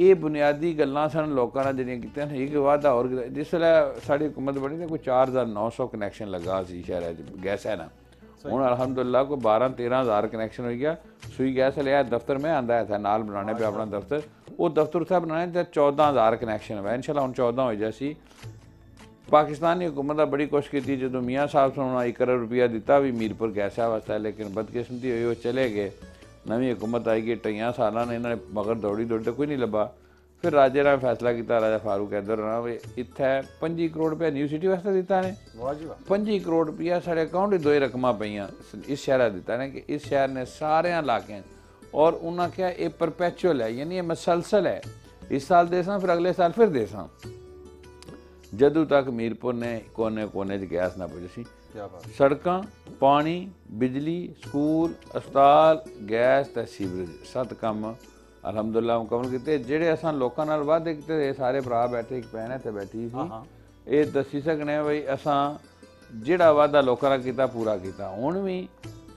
ਇਹ ਬੁਨਿਆਦੀ ਗੱਲਾਂ ਸਨ ਲੋਕਾਂ ਨੇ ਜਿਹੜੀਆਂ ਕੀਤੀਆਂ। ਇੱਕ ਵਾਧਾ ਹੋਰ ਜਿਸ ਵੇਲੇ ਸਾਡੀ ਹੁਕੂਮਤ ਬਣੀ ਤਾਂ ਕੋਈ 4900 ਕਨੈਕਸ਼ਨ ਲੱਗਾ ਸੀ ਸ਼ਹਿਰਾਂ 'ਚ ਗੈਸ ਹੈ ਨਾ। ਹੁਣ ਅਲਹਮਦੁਲਿਲਾ ਕੋਈ 12-13 ਹਜ਼ਾਰ ਕਨੈਕਸ਼ਨ ਹੋ ਗਿਆ। ਸੂਈ ਗੈਸ ਲਿਆ ਦਫ਼ਤਰ में आंदा है नाल बनाने पे अपना दफ्तर, वो दफ्तर उत्थे बनाने ते 14000 कनैक्शन है। इंशाअल्लाह हुण 14 हो जासी। पाकिस्तानी हुकूमत ने बड़ी कोशिश की, जो मियाँ साहब ने 1 करोड़ रुपया दिता भी मीरपुर गैसा वास्ते, लेकिन बदकिस्मती हुई वो चले गए। नवी हुकूमत आई गई 2 साल ने इन्होंने मगर दौड़ी तो कोई नहीं लभा। फिर राजे ने फैसला किया, राजा फारूक हैदर ने भी इत्थे 25 करोड़ रुपया न्यू सिटी वास्ते दिता ने। 25 करोड़ रुपया साढ़े अकाउंट 2 रकम पईयां इस शहर दिता ने कि इस शहर ने सारे इलाके और उन्होंने क्या ये परपैचुअल है, यानी ये मसलसल है। इस साल देसा फिर अगले साल फिर देसा, जदों तक मीरपुर ने कोने कोने च गैस ना पुजी। सड़कां, पानी, बिजली, स्कूल, अस्पताल, गैस ते सीवरेज 7 काम अलहमदुल्ला मुकम्मल किते। ਜਿਹੜੇ ਅਸਾਂ ਲੋਕਾਂ ਨਾਲ ਵਾਅਦੇ ਕੀਤੇ ਇਹ ਸਾਰੇ ਭਰਾ ਬੈਠੇ, ਇੱਕ ਭੈਣ ਇੱਥੇ ਬੈਠੀ ਸੀ, ਇਹ ਦੱਸੀ ਸਕਣੇ ਬਈ ਅਸਾਂ ਜਿਹੜਾ ਵਾਅਦਾ ਲੋਕਾਂ ਨਾਲ ਕੀਤਾ ਪੂਰਾ ਕੀਤਾ। ਹੁਣ ਵੀ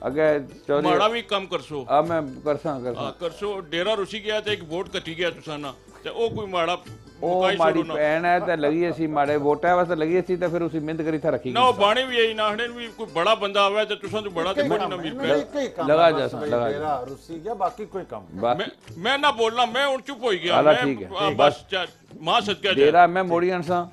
ਅੱਗੇ ਚੌਧਰੀ ਮਾੜਾ ਵੀ ਕੰਮ ਕਰਸੋ ਆ ਮੈਂ ਕਰਸਾਂ ਕਰਸੋ। ਡੇਰਾ ਰੁਸੀ ਗਿਆ ਤੇ ਇੱਕ ਵੋਟ ਕੱਟੀ ਗਿਆ ਤੁਸਾਂ ਨਾ, ਤੇ ਉਹ ਕੋਈ ਮਾੜਾ ਉਹ ਮਾੜੀ ਭੈਣ ਹੈ ਤੇ ਲੱਗੀ ਸੀ ਮਾੜੇ ਵੋਟਾਂ ਵਾਸਤੇ ਲੱਗੀ ਸੀ ਤੇ ਫਿਰ ਉਸੇ ਮਿਹਨਤ ਕਰੀ ਥਾ ਰੱਖੀ ਨਾ। ਉਹ ਬਾਣੇ ਵੀ ਆਈ ਨਾ ਹਣੇ ਵੀ ਕੋਈ ਬੜਾ ਬੰਦਾ ਆਵੇ ਤੇ ਤੁਸਾਂ ਤੋਂ ਬੜਾ ਤੇ ਬੜੀ ਨਾ ਮਿਲ ਪਿਆ ਲਗਾ ਜਾ ਲਗਾ ਡੇਰਾ ਰੁਸੀ ਗਿਆ, ਬਾਕੀ ਕੋਈ ਕੰਮ ਮੈਂ ਨਾ ਬੋਲਣਾ। ਮੈਂ ਹੁਣ ਚੁੱਪ ਹੋਈ ਗਿਆ। ਮੈਂ ਬਸ ਮਾਂ ਸਦਕਾ ਡੇਰਾ ਮੈਂ ਮੋੜੀ ਅਣਸਾਂ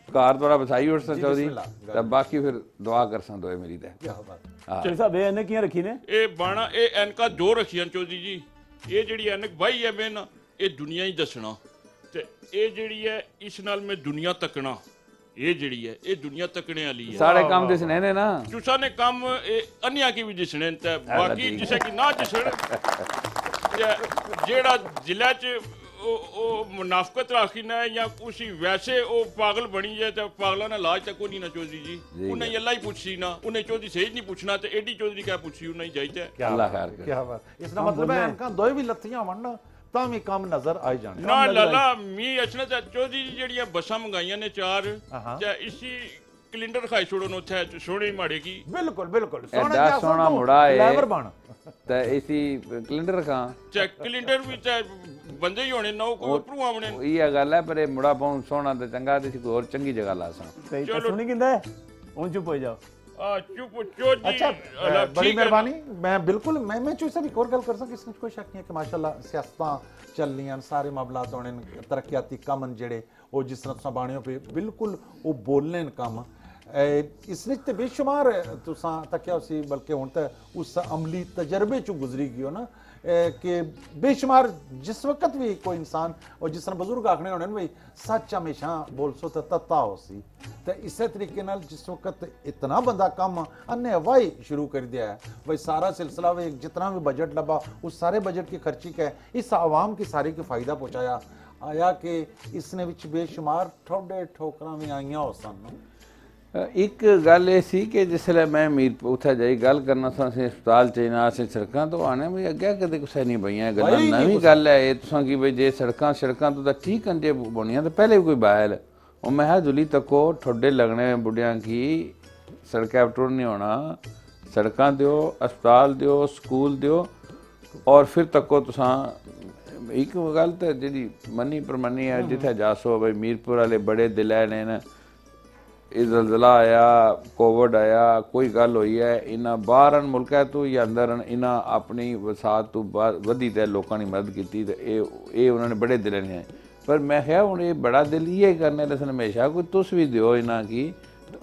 ਕਾਰ ਦੁਆਰਾ ਬਸਾਈ ਉਠਸਾਂ ਚੌਧਰੀ ਤੇ ਬਾਕੀ ਫਿਰ ਦੁਆ ਕਰਸਾਂ ਦੋਏ ਮੇਰੀ ਤੇ। ਚੌਧਰੀ ਸਾਹਿਬ ਇਹ ਐਨਕ ਕਿਹਨਾਂ ਰੱਖੀ ਨੇ? ਇਹ ਬਾਣਾ ਇਹ ਐਨਕਾਂ 2 ਰੱਖੀਆਂ ਚੌਧਰੀ ਜੀ। ਇਹ ਜਿਹੜੀ ਐਨਕ ਬਾਈ ਹੈ ਮੈਂ ਨਾ ਇਹ ਦੁਨੀਆ ਹੀ ਦੱਸਣਾ, ਤੇ ਇਹ ਜਿਹੜੀ ਹੈ ਇਸ ਨਾਲ ਮੈਂ ਦੁਨੀਆ ਤੱਕਣਾ। ਇਹ ਜਿਹੜੀ ਹੈ ਇਹ ਦੁਨੀਆ ਤੱਕਣੇ ਵਾਲੀ ਹੈ। ਸਾਰੇ ਕੰਮ ਦਿਸਣੇ ਨੇ ਨਾ, ਤੁਸਾਂ ਨੇ ਕੰਮ ਇਹ ਅਨਿਆ ਕੀ ਵੀ ਦਿਸਣੇ ਤੇ ਬਾਕੀ ਜਿਸੇ ਕਿ ਨਾ ਦਿਸਣ। ਜਿਹੜਾ ਜ਼ਿਲ੍ਹਾ 'ਚ ਉਹ ਮੁਨਾਫਕਤ ਰੱਖੀ ਨਾ ਜਾਂ ਕੁਛ ਵੈਸੇ ਉਹ ਪਾਗਲ ਬਣੀ ਜਾਏ ਤੇ ਪਾਗਲਾਂ ਦਾ ਇਲਾਜ ਤਾਂ ਕੋਈ ਨਹੀਂ ਨਾ ਚੌਧਰੀ ਜੀ। ਉਹਨੇ ਅੱਲਾ ਹੀ ਪੁੱਛੀ ਨਾ, ਉਹਨੇ ਚੌਧਰੀ ਸਹੀ ਨਹੀਂ ਪੁੱਛਣਾ ਤੇ ਐਡੀ ਚੌਧਰੀ ਕਿਆ ਪੁੱਛੀ ਉਹਨਾਂ ਹੀ ਜਾਈਦਾ। ਅੱਲਾ ਖੈਰ ਕਰੇ। ਕੀ ਬਾਤ। ਇਸ ਦਾ ਮਤਲਬ ਹੈ ਐਨਕਾਂ ਦੋਏ ਵੀ ਲੱਥੀਆਂ ਹੋਣ ਨਾ ਤਾਂ ਵੀ ਕੰਮ ਨਜ਼ਰ ਆਈ ਜਾਣੇ ਨਾ। ਲਾਲਾ ਮੀ ਅਚਨਾ ਤੇ ਚੌਧਰੀ ਜਿਹੜੀਆਂ ਬੱਸਾਂ ਮੰਗਾਈਆਂ ਨੇ 4 ਤੇ ਇਸੀ ਕੈਲੰਡਰ ਖਾਈ ਛੋੜੋ ਨੂੰ ਉੱਥੇ ਸੋਹਣੀ ਮਾੜੇਗੀ। ਬਿਲਕੁਲ ਬਿਲकुल ਐਡਾ ਸੋਹਣਾ ਮੁੜਾ ਹੈ ਲੈਵਰ ਬਣ ਤੇ ਇਸੀ ਕੈਲੰਡਰ ਖਾਂ ਤੇ ਕੈਲੰਡਰ ਵਿੱਚ ਬੰਦੇ ਹੀ ਹੋਣੇ ਨਾ ਕੋਈ ਭਰੂ ਆਵਣੇ। ਇਹ ਗੱਲ ਹੈ ਪਰ ਇਹ ਮੁੜਾ ਬਹੁਤ ਸੋਹਣਾ ਤੇ ਚੰਗਾ ਤੇ ਕੋਈ ਹੋਰ ਚੰਗੀ ਜਗ੍ਹਾ ਲਾ ਸਾਂ। ਸਹੀ ਤਾਂ ਸੁਣੀ ਕਿੰਦਾ ਹੁਣ ਚੁੱਪ ਹੋ ਜਾਓ। चुप चौधरी। अच्छा बड़ी मेहरबानी। मैं बिल्कुल मैं चूसा भी और गल कर सकता, इसमें कोई शक नहीं है कि माशाल्लाह सियासत चल रही सारे मामलात होने तरक्याती कम जेड़े वो जिस तरह तुसां बाणियों पे बिल्कुल वो बोलने कम इस विच ते बेशुमार तुसां तक्या उसी बल्कि हुण ते उस अमली तजर्बे चों गुजरी गई हो ना कि बेशुमार जिस वक्त भी कोई इंसान और जिस तरह बजुर्ग आखने होने भाई सच हमेशा बोलसो तो तत्ता हो सी तो इस तरीके नाल जिस वक्त इतना बंदा कम अन्य हवाई शुरू कर दिया है भाई सारा सिलसिला भाई जितना भी बजट लबा उस सारे बजट की खर्ची का इस आवाम की सारी की फ़ायदा पहुँचाया आया कि इसने विच बेशुमार ठोडे ठोकरां भी आईयां हो सन। एक गल ये सी कि जिसले मैं मीरपुर उत्थे जाई गल करना सा अस्पताल च ना असें सड़कां तो आने भी अग्गे कदे कुछ नहीं पईयां गल्लां नवीं गल है ये तुसां की भाई जे सड़कां तो ठीक हैं जे बनियां तो पहले भी कोई बाहल और मैं जुली तको ठोडे लगने बुढ़ियां की सड़कें टुर नहीं होना सड़कां दिओ अस्पताल दिओ स्कूल दिओ और फिर तको तुसां एक गल तो जी मनी परमनी है जिथे जासो भाई मीरपुर वाले बड़े दिल ने ना ਇਹ ਜ਼ਲਜ਼ਲਾ ਆਇਆ ਕੋਵਿਡ ਆਇਆ ਕੋਈ ਗੱਲ ਹੋਈ ਹੈ ਇਹਨਾਂ ਬਾਹਰਨ ਮੁਲਕਾਂ ਤੋਂ ਜਾਂ ਅੰਦਰ ਇਹਨਾਂ ਆਪਣੀ ਵਸਾਤ ਤੋਂ ਵਧੀ ਤੇ ਲੋਕਾਂ ਦੀ ਮਦਦ ਕੀਤੀ ਤੇ ਇਹ ਉਹਨਾਂ ਨੇ ਬੜੇ ਦਿਲ ਨੇ ਪਰ ਮੈਂ ਕਿਹਾ ਹੁਣ ਇਹ ਬੜਾ ਦਿਲ ਇਹ ਕਰਨੇ ਲਸਨ ਹਮੇਸ਼ਾ ਕੋਈ ਤੁਸ ਵੀ ਦਿਓ ਇਹਨਾਂ ਕੀ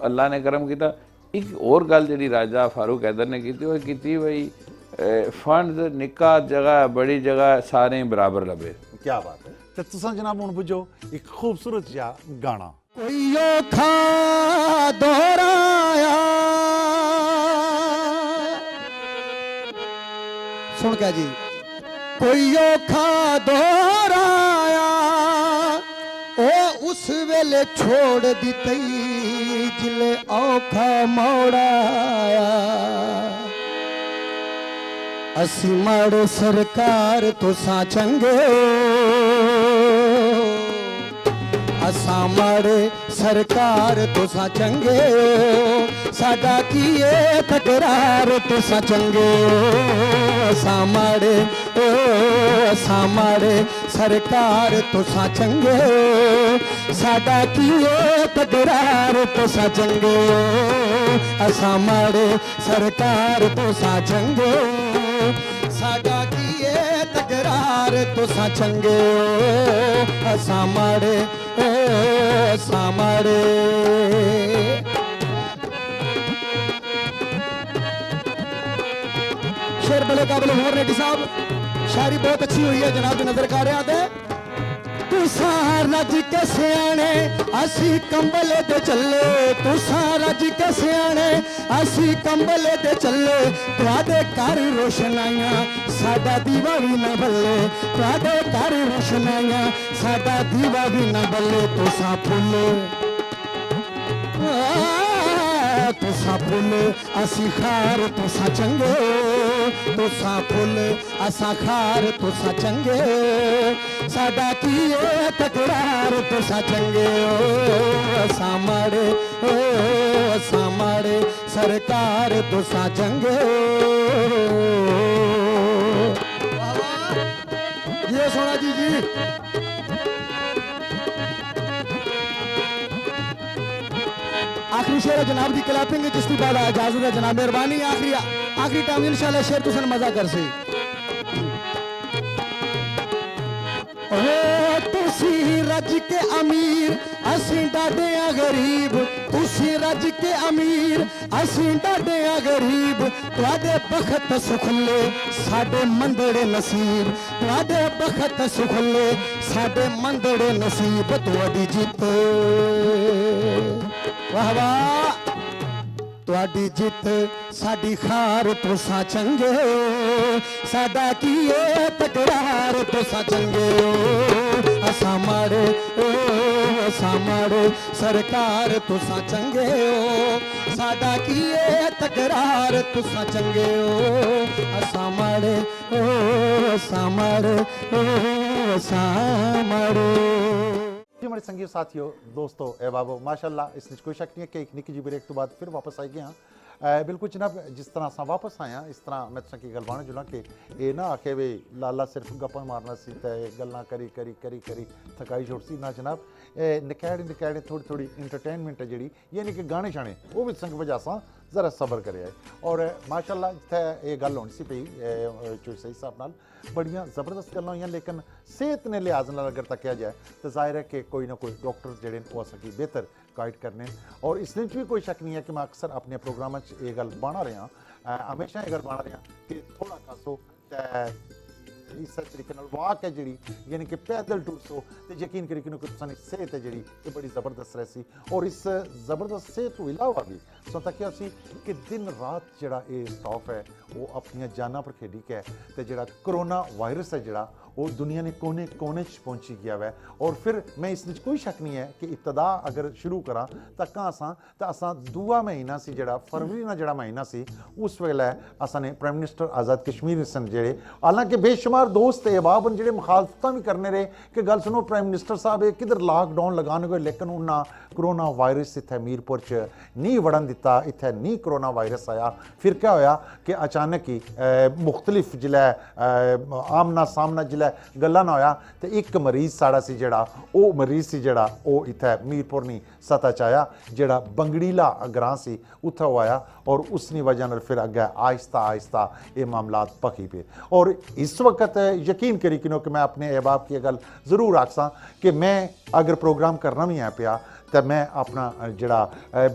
ਅੱਲਾ ਨੇ ਕਰਮ ਕੀਤਾ। ਇੱਕ ਹੋਰ ਗੱਲ ਜਿਹੜੀ ਰਾਜਾ ਫਾਰੂਕ ਹੈਦਰ ਨੇ ਕੀਤੀ ਉਹ ਕੀਤੀ ਬਈ ਫੰਡ ਨਿੱਕਾ ਜਗ੍ਹਾ ਬੜੀ ਜਗ੍ਹਾ ਸਾਰੇ ਬਰਾਬਰ ਲਵੇ। ਕੀ ਬਾਤ ਹੈ। ਤੇ ਤੁਸੀਂ ਜਨਾਬ ਹੁਣ ਬੁੱਝੋ ਇੱਕ ਖੂਬਸੂਰਤ ਜਿਹਾ ਗਾਣਾ कोई औखा दोहराया सुन क्या जी कोई औखा दोहराया ओ उस वेले छोड़ दी तई जिले औखा मोड़ाया असी माड़े सरकार तुसां चंगे असा माड़े सरकार तुसां चंगे साडा कीए तकरार तुसां चंगे असा माड़े सरकार तुसां चंगे साडा कीए तकरार तुसां चंगे असा माड़े सरकार तुसां चंगे साडा कीए तकरार तुसां चंगे असा माड़े शेर बड़े काबिल हुमर रेड्डी साहब शायरी बहुत अच्छी हुई है जनाब की नजर कर रहा है तुसां रज के सियाने असी कंबल दे चले तुसां रज के सियाने असी कंबल दे चले तुहाडे घर रोशनाइयां साडा दीवा भी न बल्ले तुहाडे घर रोशनाइयां साडा दीवा भी न बल्ले तुसां फुल असी खार तुसां चंगे तुसां फुल असा खार तुसां चंगे साडा कीए तकरार तुसां चंगे असा माड़े सरकार तुसां चंगे जी सोना जी आखिरी शेर है जनाब दी क्लैपिंग जिसकी बाद इजाजत है जनाब मेहरबानी आखिरी टाइम इंशाल्लाह शेर तुसन मजा कर सी तुसी रज के अमीर असी डाडे गरीब तुसी रज के अमीर असी डाडे गरीब तुहाडे बखत सुखले साडे मंदड़े नसीब तुहाडे बखत सुखले साडे मंदड़े नसीब तुहाडी जित वाह वाह तुहाडी जित साडी खार तुसां चंगे साडा कीए तकरार तुसां चंगे असा माड़े सरकार तुसां चंगे साडा कीए तकरार तुसां चंगे असा माड़े जी हमारे संगीत साथियों दोस्तों एहबाबो माशाल्लाह इस कोई शक नहीं है कि एक निकी जी ब्रेक तो बाद फिर वापस आई गए हाँ बिल्कुल जनाब जिस तरह अस वापस आए हैं इस तरह मैं तुसें गल बाने जुला कि ये ना आखे वे लाला सिर्फ गप्पां मारना सी ते गल्लां करी थकाई छोड़सी ना जनाब निकैड़े थोड़ी इंटरटेनमेंट है जी यानी कि गाने शाने वो भी संग वजह से ज़रा सबर करे और माशाल्लाह जिथे ये गल होनी सी पई चोई सही साहब नाल बड़ियां ज़बरदस्त गल्लां होईयां लेकिन सेहत ने लिहाज नाल अगर तकिया जाए तो जाहिर है कि कोई ना कोई डॉक्टर जेहड़े वो असेंगी बेहतर गाइड करने और इसलिए भी कोई शक नहीं है कि मैं अक्सर अपने प्रोग्राम ये गल बना रहा हमेशा ये गल बना रहा कि थोड़ा खासो इस तरीके वाक है जी यानी कि पैदल टुरसो तो यकीन करी कि तुसानी सेहत है जी ये बड़ी ज़बरदस्त रहसी और इस ज़बरदस्त सेहत तो इलावा भी सो तकिया सी कि दिन रात जड़ा ये स्टाफ है वो अपन जाना पर खेडी के तो जड़ा कोरोना वायरस है जड़ा वो दुनिया ने कोने कोने पहुंची गया है और फिर मैं इस कोई शक नहीं है कि इब्तदा अगर शुरू करा तो असा दूआ महीना सी जड़ा फरवरी ना जड़ा महीना सी उस वेले असा ने प्राइम मिनिस्टर आज़ाद कश्मीर सन जेड़े हालांकि बेशुमार दोस्त अहबाब जेड़े मुखालफत भी करने रहे कि गल सुनो प्राइम मिनिस्टर साहब ये किधर लॉकडाउन लगाने गए लेकिन उन्हें कोरोना वायरस इत्थे मीरपुर च नहीं वड़न दिता इत्थे नहीं कोरोना वायरस आया फिर क्या होया कि अचानक ही मुख्तलिफ जिले आमना सामना जिले गल्ला ना होया तो एक मरीज साड़ा सी जड़ा वो मरीज सी जड़ा वो इत्थे मीरपुर नहीं सतह च आया जड़ा बंगड़ीला ग्रां सी उत्थे होया और उसनी वजह न फिर अगे आहिस्ता ये मामलात पकी पे और इस वक्त यकीन करी कि मैं अपने अहबाब की गल जरूर आखसा कि मैं अगर प्रोग्राम करना भी है पिया तो मैं अपना जड़ा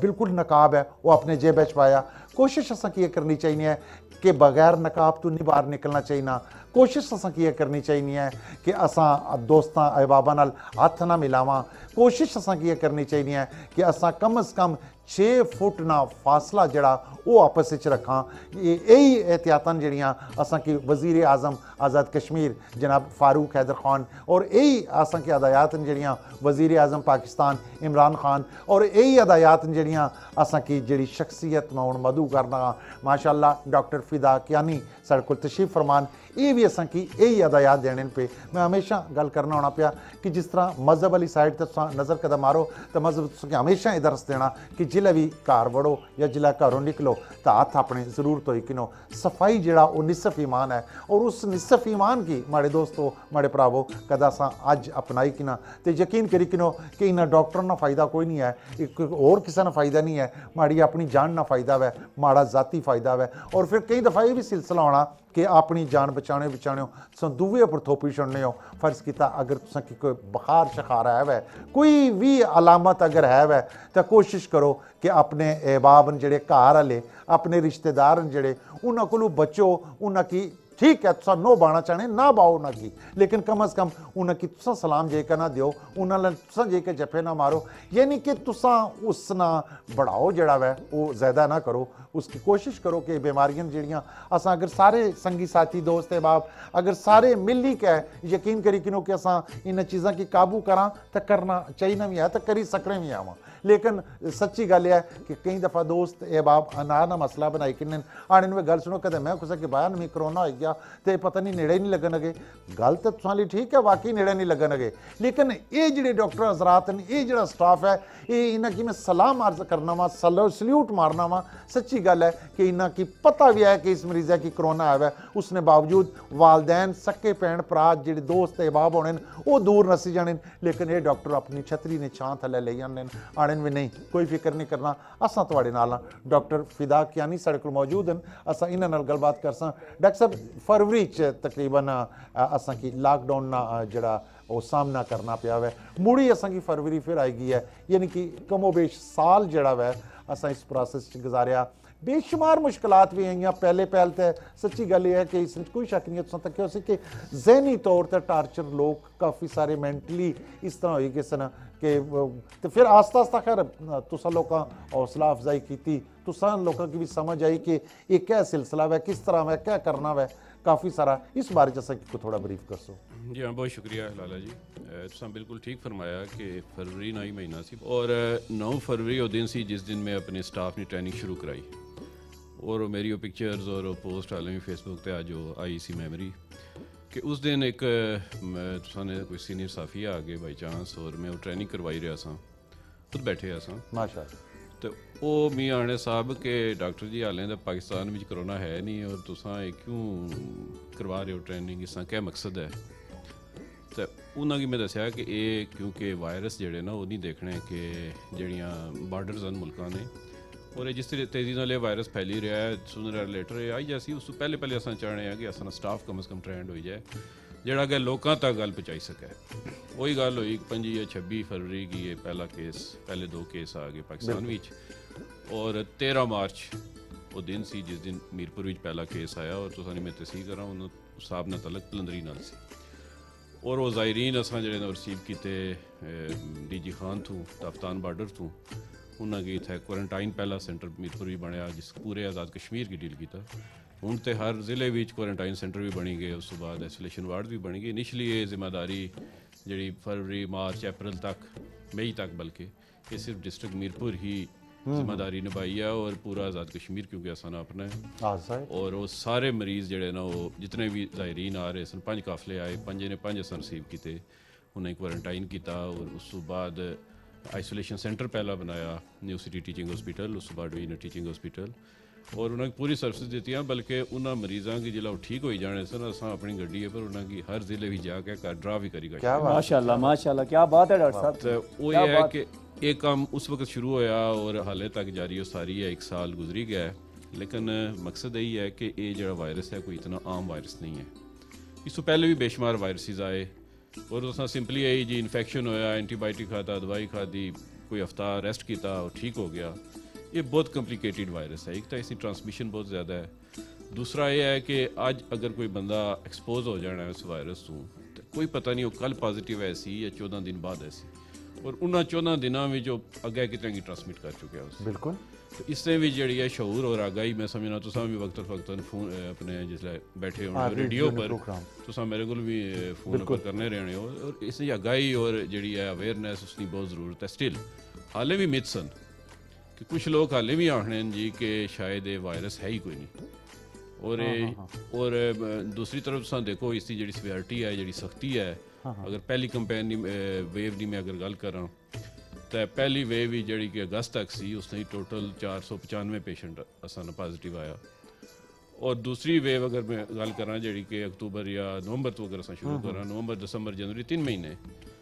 बिल्कुल नकाब है वो अपने जेब च पाया कोशिश असा की करनी चाहिए कि बगैर नकाब तो नहीं बाहर निकलना चाहिए कोशिश असां की करनी चाहिए है कि असां दोस्तां अहबाबां नाल हथ ना मिलावां। कोशिश असां की करनी चाहिए है कि असां कम अज़ कम 6 फुट ना फासला जड़ा वो आपस में रखां। यही एहतियातन जड़ियाँ असां की वज़ीर आज़म आज़ाद कश्मीर जनाब फारूक हैदर ख़ान और यही असां की हदायत जड़ियाँ वज़ीर आज़म पाकिस्तान इमरान खान और यही हदायत जड़ियाँ असां की जड़ी शख्सियत में हुण मधु करना माशाअल्लाह डॉक्टर फिदा कियानी साढ़े को तशरीफ़ फरमान ये भी असां की यही हदायत देने पे। मैं हमेशा गल करना होना पिया कि जिस तरह मजहब वाली साइड तक नज़र कदम मारो तो मजहब तुसें हमेशा ये दर्स देना कि जिले भी घर वड़ो या जिला घरों निकलो तो हथ अपने ज़रूर धोई किनो। सफाई जड़ा वो निसफ ईमान है और उस निसफ ईमान की माड़े दोस्तों माड़े भरावो कदा असां अज अपनाई कि ना तो यकीन करी किनो कि इन्हें डॉक्टर ना फ़ायदा कोई नहीं है, एक और किसी ना फ़ायदा नहीं है, माड़ी अपनी जान ना फ़ायदा वै, माड़ा ज़ाती फ़ायदा वै। और फिर कई दफ़ा ये भी सिलसिला होना कि अपनी जान बचाने तुम दूए पर थोपी छुड़ने हो। फर्ज किया अगर तुम की कोई बुखार शखार है वै कोई भी अलामत अगर है वै तो कोशिश करो कि अपने अहबाब जेड़े घर आले अपने रिश्तेदार जेड़े उन्होंने को बचो। उन्होंने ठीक है तुम नो बाना चाहने ना बाओ ना की लेकिन कम अज़ कम उन्हें तुम सलाम जेकर ना दियो उन्होंने तुम जेकर जफे ना मारो। यानी कि तुसा उस ना बढ़ाओ जड़ा वै वो ज़्यादा ना करो। उसकी कोशिश करो कि बीमारियां जड़ियाँ असा अगर सारे संगी साथी दोस्त अहबाब अगर सारे मिल ही के यकीन करी किनो कि असा इन चीज़ों की काबू करा तो करना चाहिए भी है तो करी सकने भी आवा। लेकिन सच्ची गल है कि कई दफ़ा दोस्त अहबाब ना मसला बनाई किन्ने आने में गल सुनो कदे मैं कुछ कि बयान में करोना हो गया तो पता नहीं नेड़े नहीं लगन लगे। गल तो तुसां लई ठीक है वाकई नेड़े नहीं लगन लगे लेकिन ये जिहड़े डॉक्टर हजरात ने ये जिहड़ा स्टाफ है ये इन्हां की मैं सलाम अर्ज करना वा सल्यूट मारना वा। सच्ची गल है कि इन्हां की पता भी है कि इस मरीज़ की कोरोना है उसने बावजूद वालदैन सक्के भैन भरा जिहड़े दोस्त अहबाब होने वो दूर नसी जाने लेकिन ये डॉक्टर अपनी छतरी ने छां थले ले आने आने भी नहीं कोई फिक्र नहीं करना। असां तुहाडे नाल हां। डॉक्टर फिदा कियानी साढ़े कोल मौजूद हैं असां इन्हां नाल गलबात करसां। डॉक्टर साहब फरवरी च तकरीबन असां की लॉकडाउन ना जड़ा वो सामना करना पिया वै मुड़ी असां की फरवरी फिर आएगी है यानी कि कमोबेश साल जड़ा वै असां इस प्रोसेस च गुजारिया बेशुमार मुश्किलात भी आईयां। पहले पहल तो सच्ची गल यह है कि इसमें कोई शक नहीं है तुसां तक कि जहनी तौर पर टार्चर लोग काफ़ी सारे मैंटली इस तरह होई किस न कि तो फिर आस्ता आस्ता खैर तुसां लोकां हौसला अफजाई की तुसां लोकां की भी समझ आई कि ये क्या सिलसिला वै किस तरह वै क्या करना वै काफ़ी सारा इस बारे च को थोड़ा ब्रीफ कर सो। जी हाँ बहुत शुक्रिया लाला जी। तुसां बिल्कुल ठीक फरमाया कि फरवरी ना ही महीना सी और 9 फरवरी वो दिन सी जिस दिन मैं अपने स्टाफ ने ट्रेनिंग शुरू कराई और मेरी वो पिक्चर्स और वो पोस्ट हाले भी फेसबुक पे आज आई सी मेमोरी कि उस दिन एक तुसाने कोई सीनियर साफी आ गए बाई चांस और मैं वो ट्रेनिंग करवाई रहा सा खुद बैठे असां माशाअल्लाह तो वो मी आने साहब के डॉक्टर जी हालें तो पाकिस्तान में कोरोना है नहीं और तुसां क्यों करवा रहे हो ट्रेनिंग इसका क्या मकसद है। तो उन्होंने मैं दसिया कि ये क्योंकि वायरस जेड़े ना वो नहीं देखने कि जड़ियाँ बार्डर्स हैं मुल्कों ने और जिस तरह तेज़ी नाल वायरस फैली रहा है सुनर लेटर आई जैसी उस पहले पहले अस चाहने हैं कि असा स्टाफ कम अज़ कम ट्रेंड हो जाए जड़ा कि लोगों तक गल पहुँचाई सके। वही गल हुई 5 या 26 फरवरी की ये पहला केस पहले 2 केस आ गए पाकिस्तान में और 13 मार्च वो दिन सी जिस दिन मीरपुर में पहला केस आया और तुसां मैं तस्दीक करा उन्होंने साहब ने तलक पलंदरी नाल सी और वो ज़ायरीन असां जेह्ड़े रिसीव किए DG खान थू ताफ्तान बार्डर थू उन्होंने इतने क्वारंटाइन पहला सेंटर मीरपुर भी बनया जिस पूरे आज़ाद कश्मीर की डील किया। हूँ तो हर ज़िले में क्वारंटाइन सेंटर भी बनी गए उस बाद आइसोलेशन वार्ड भी बनी गई। इनिशली ये जिम्मेदारी जी फरवरी मार्च अप्रैल तक मई तक बल्कि ये सिर्फ डिस्ट्रिक्ट मीरपुर ही जिम्मेदारी निभाई है और पूरा आज़ाद कश्मीर क्योंकि असाना अपना है और वो सारे मरीज़ जड़े ना वो जितने भी ज़ायरीन आ रहे सन 5 काफले आए 5 ने 5 असां रिसीव किए उन्हें क्वारंटाइन किया और उस बाद आइसोलेशन सेंटर पहला बनाया न्यू सिटी टीचिंग हॉस्पिटल उस बाद वी टीचिंग हॉस्पिटल और उन्हें पूरी सर्विस दी बल्कि उन्होंने मरीज़ों की जिला ठीक हो जाने सन असां अपनी गड्डी पर उन्होंने हर ज़िले भी जाके ड्रा भी करी गई। माशाल्लाह माशाल्लाह क्या बात है डॉक्टर साहब। तो वो ये है कि एक काम उस वक्त शुरू होया और हाले तक जारी सारी है 1 साल गुजरी गया है लेकिन मकसद यही है कि ये जो वायरस है कोई इतना आम वायरस नहीं है। इस पहले भी बेशुमार वायरसेस आए और उसने सिंपली यही जी इन्फेक्शन होया एंटीबायोटिक खाता दवाई खादी कोई हफ्ता रेस्ट किया और ठीक हो गया। ये बहुत कॉम्प्लिकेटेड वायरस है। एक तो इसकी ट्रांसमिशन बहुत ज़्यादा है ਦੂਸਰਾ ਇਹ ਹੈ ਕਿ ਅੱਜ ਅਗਰ ਕੋਈ ਬੰਦਾ ਐਕਸਪੋਜ਼ ਹੋ ਜਾਣਾ ਇਸ ਵਾਇਰਸ ਤੋਂ ਤੇ ਕੋਈ ਪਤਾ ਨਹੀਂ ਉਹ ਕੱਲ ਪੋਜ਼ਿਟਿਵ ਹੈ ਸੀ ਜਾਂ 14 ਦਿਨ ਬਾਅਦ ਹੈ ਸੀ ਔਰ ਉਹਨਾਂ 14 ਦਿਨਾਂ ਵਿੱਚ ਉਹ ਅੱਗੇ ਕਿਤੇ ਕੀ ਟ੍ਰਾਂਸਮਿਟ ਕਰ ਚੁੱਕਿਆ ਉਸ ਬਿਲਕੁਲ ਇਸ ਦੇ ਵਿੱਚ ਜਿਹੜੀ ਹੈ ਸ਼ਊਰ ਔਰ ਆਗਾਹੀ ਮੈਂ ਸਮਝਣਾ ਤੁਸੀਂ ਵੀ ਵਕਤ ਫੋਨ ਆਪਣੇ ਜਿਸਲੇ ਬੈਠੇ ਹੋ ਰੇਡੀਓ ਪਰ ਤੁਸੀਂ ਮੇਰੇ ਕੋਲ ਵੀ ਫੋਨ ਉੱਪਰ ਕਰਨੇ ਰਹਿਣੇ ਹੋ ਔਰ ਇਸ ਦੀ ਆਗਾਹੀ ਔਰ ਜਿਹੜੀ ਹੈ ਅਵੇਅਰਨੈਸ ਉਸ ਦੀ ਬਹੁਤ ਜ਼ਰੂਰਤ ਹੈ ਸਟਿਲ ਹਾਲੇ ਵੀ ਮਿਥ ਸਨ ਕਿ ਕੁਝ ਲੋਕ ਹਾਲੇ ਵੀ ਆਖਣੇ ਜੀ ਕਿ ਸ਼ਾਇਦ ਇਹ ਵਾਇਰਸ ਹੈ ਹੀ ਕੋਈ ਨਹੀਂ ਔਰ दूसरी तरफ तुम देखो इसकी जी सिवियरिटी है जी सख्ती है अगर पहली कंपेन वेव की मैं अगर गल करा तो पहली वेव ही जी कि अगस्त तक सी उसने टोटल 495 पेशेंट असन पॉजिटिव आया और दूसरी वेव अगर मैं गल करा जी कि अक्तूबर या नवंबर तो अगर अस शुरू करा नवंबर दिसंबर जनवरी 3 महीने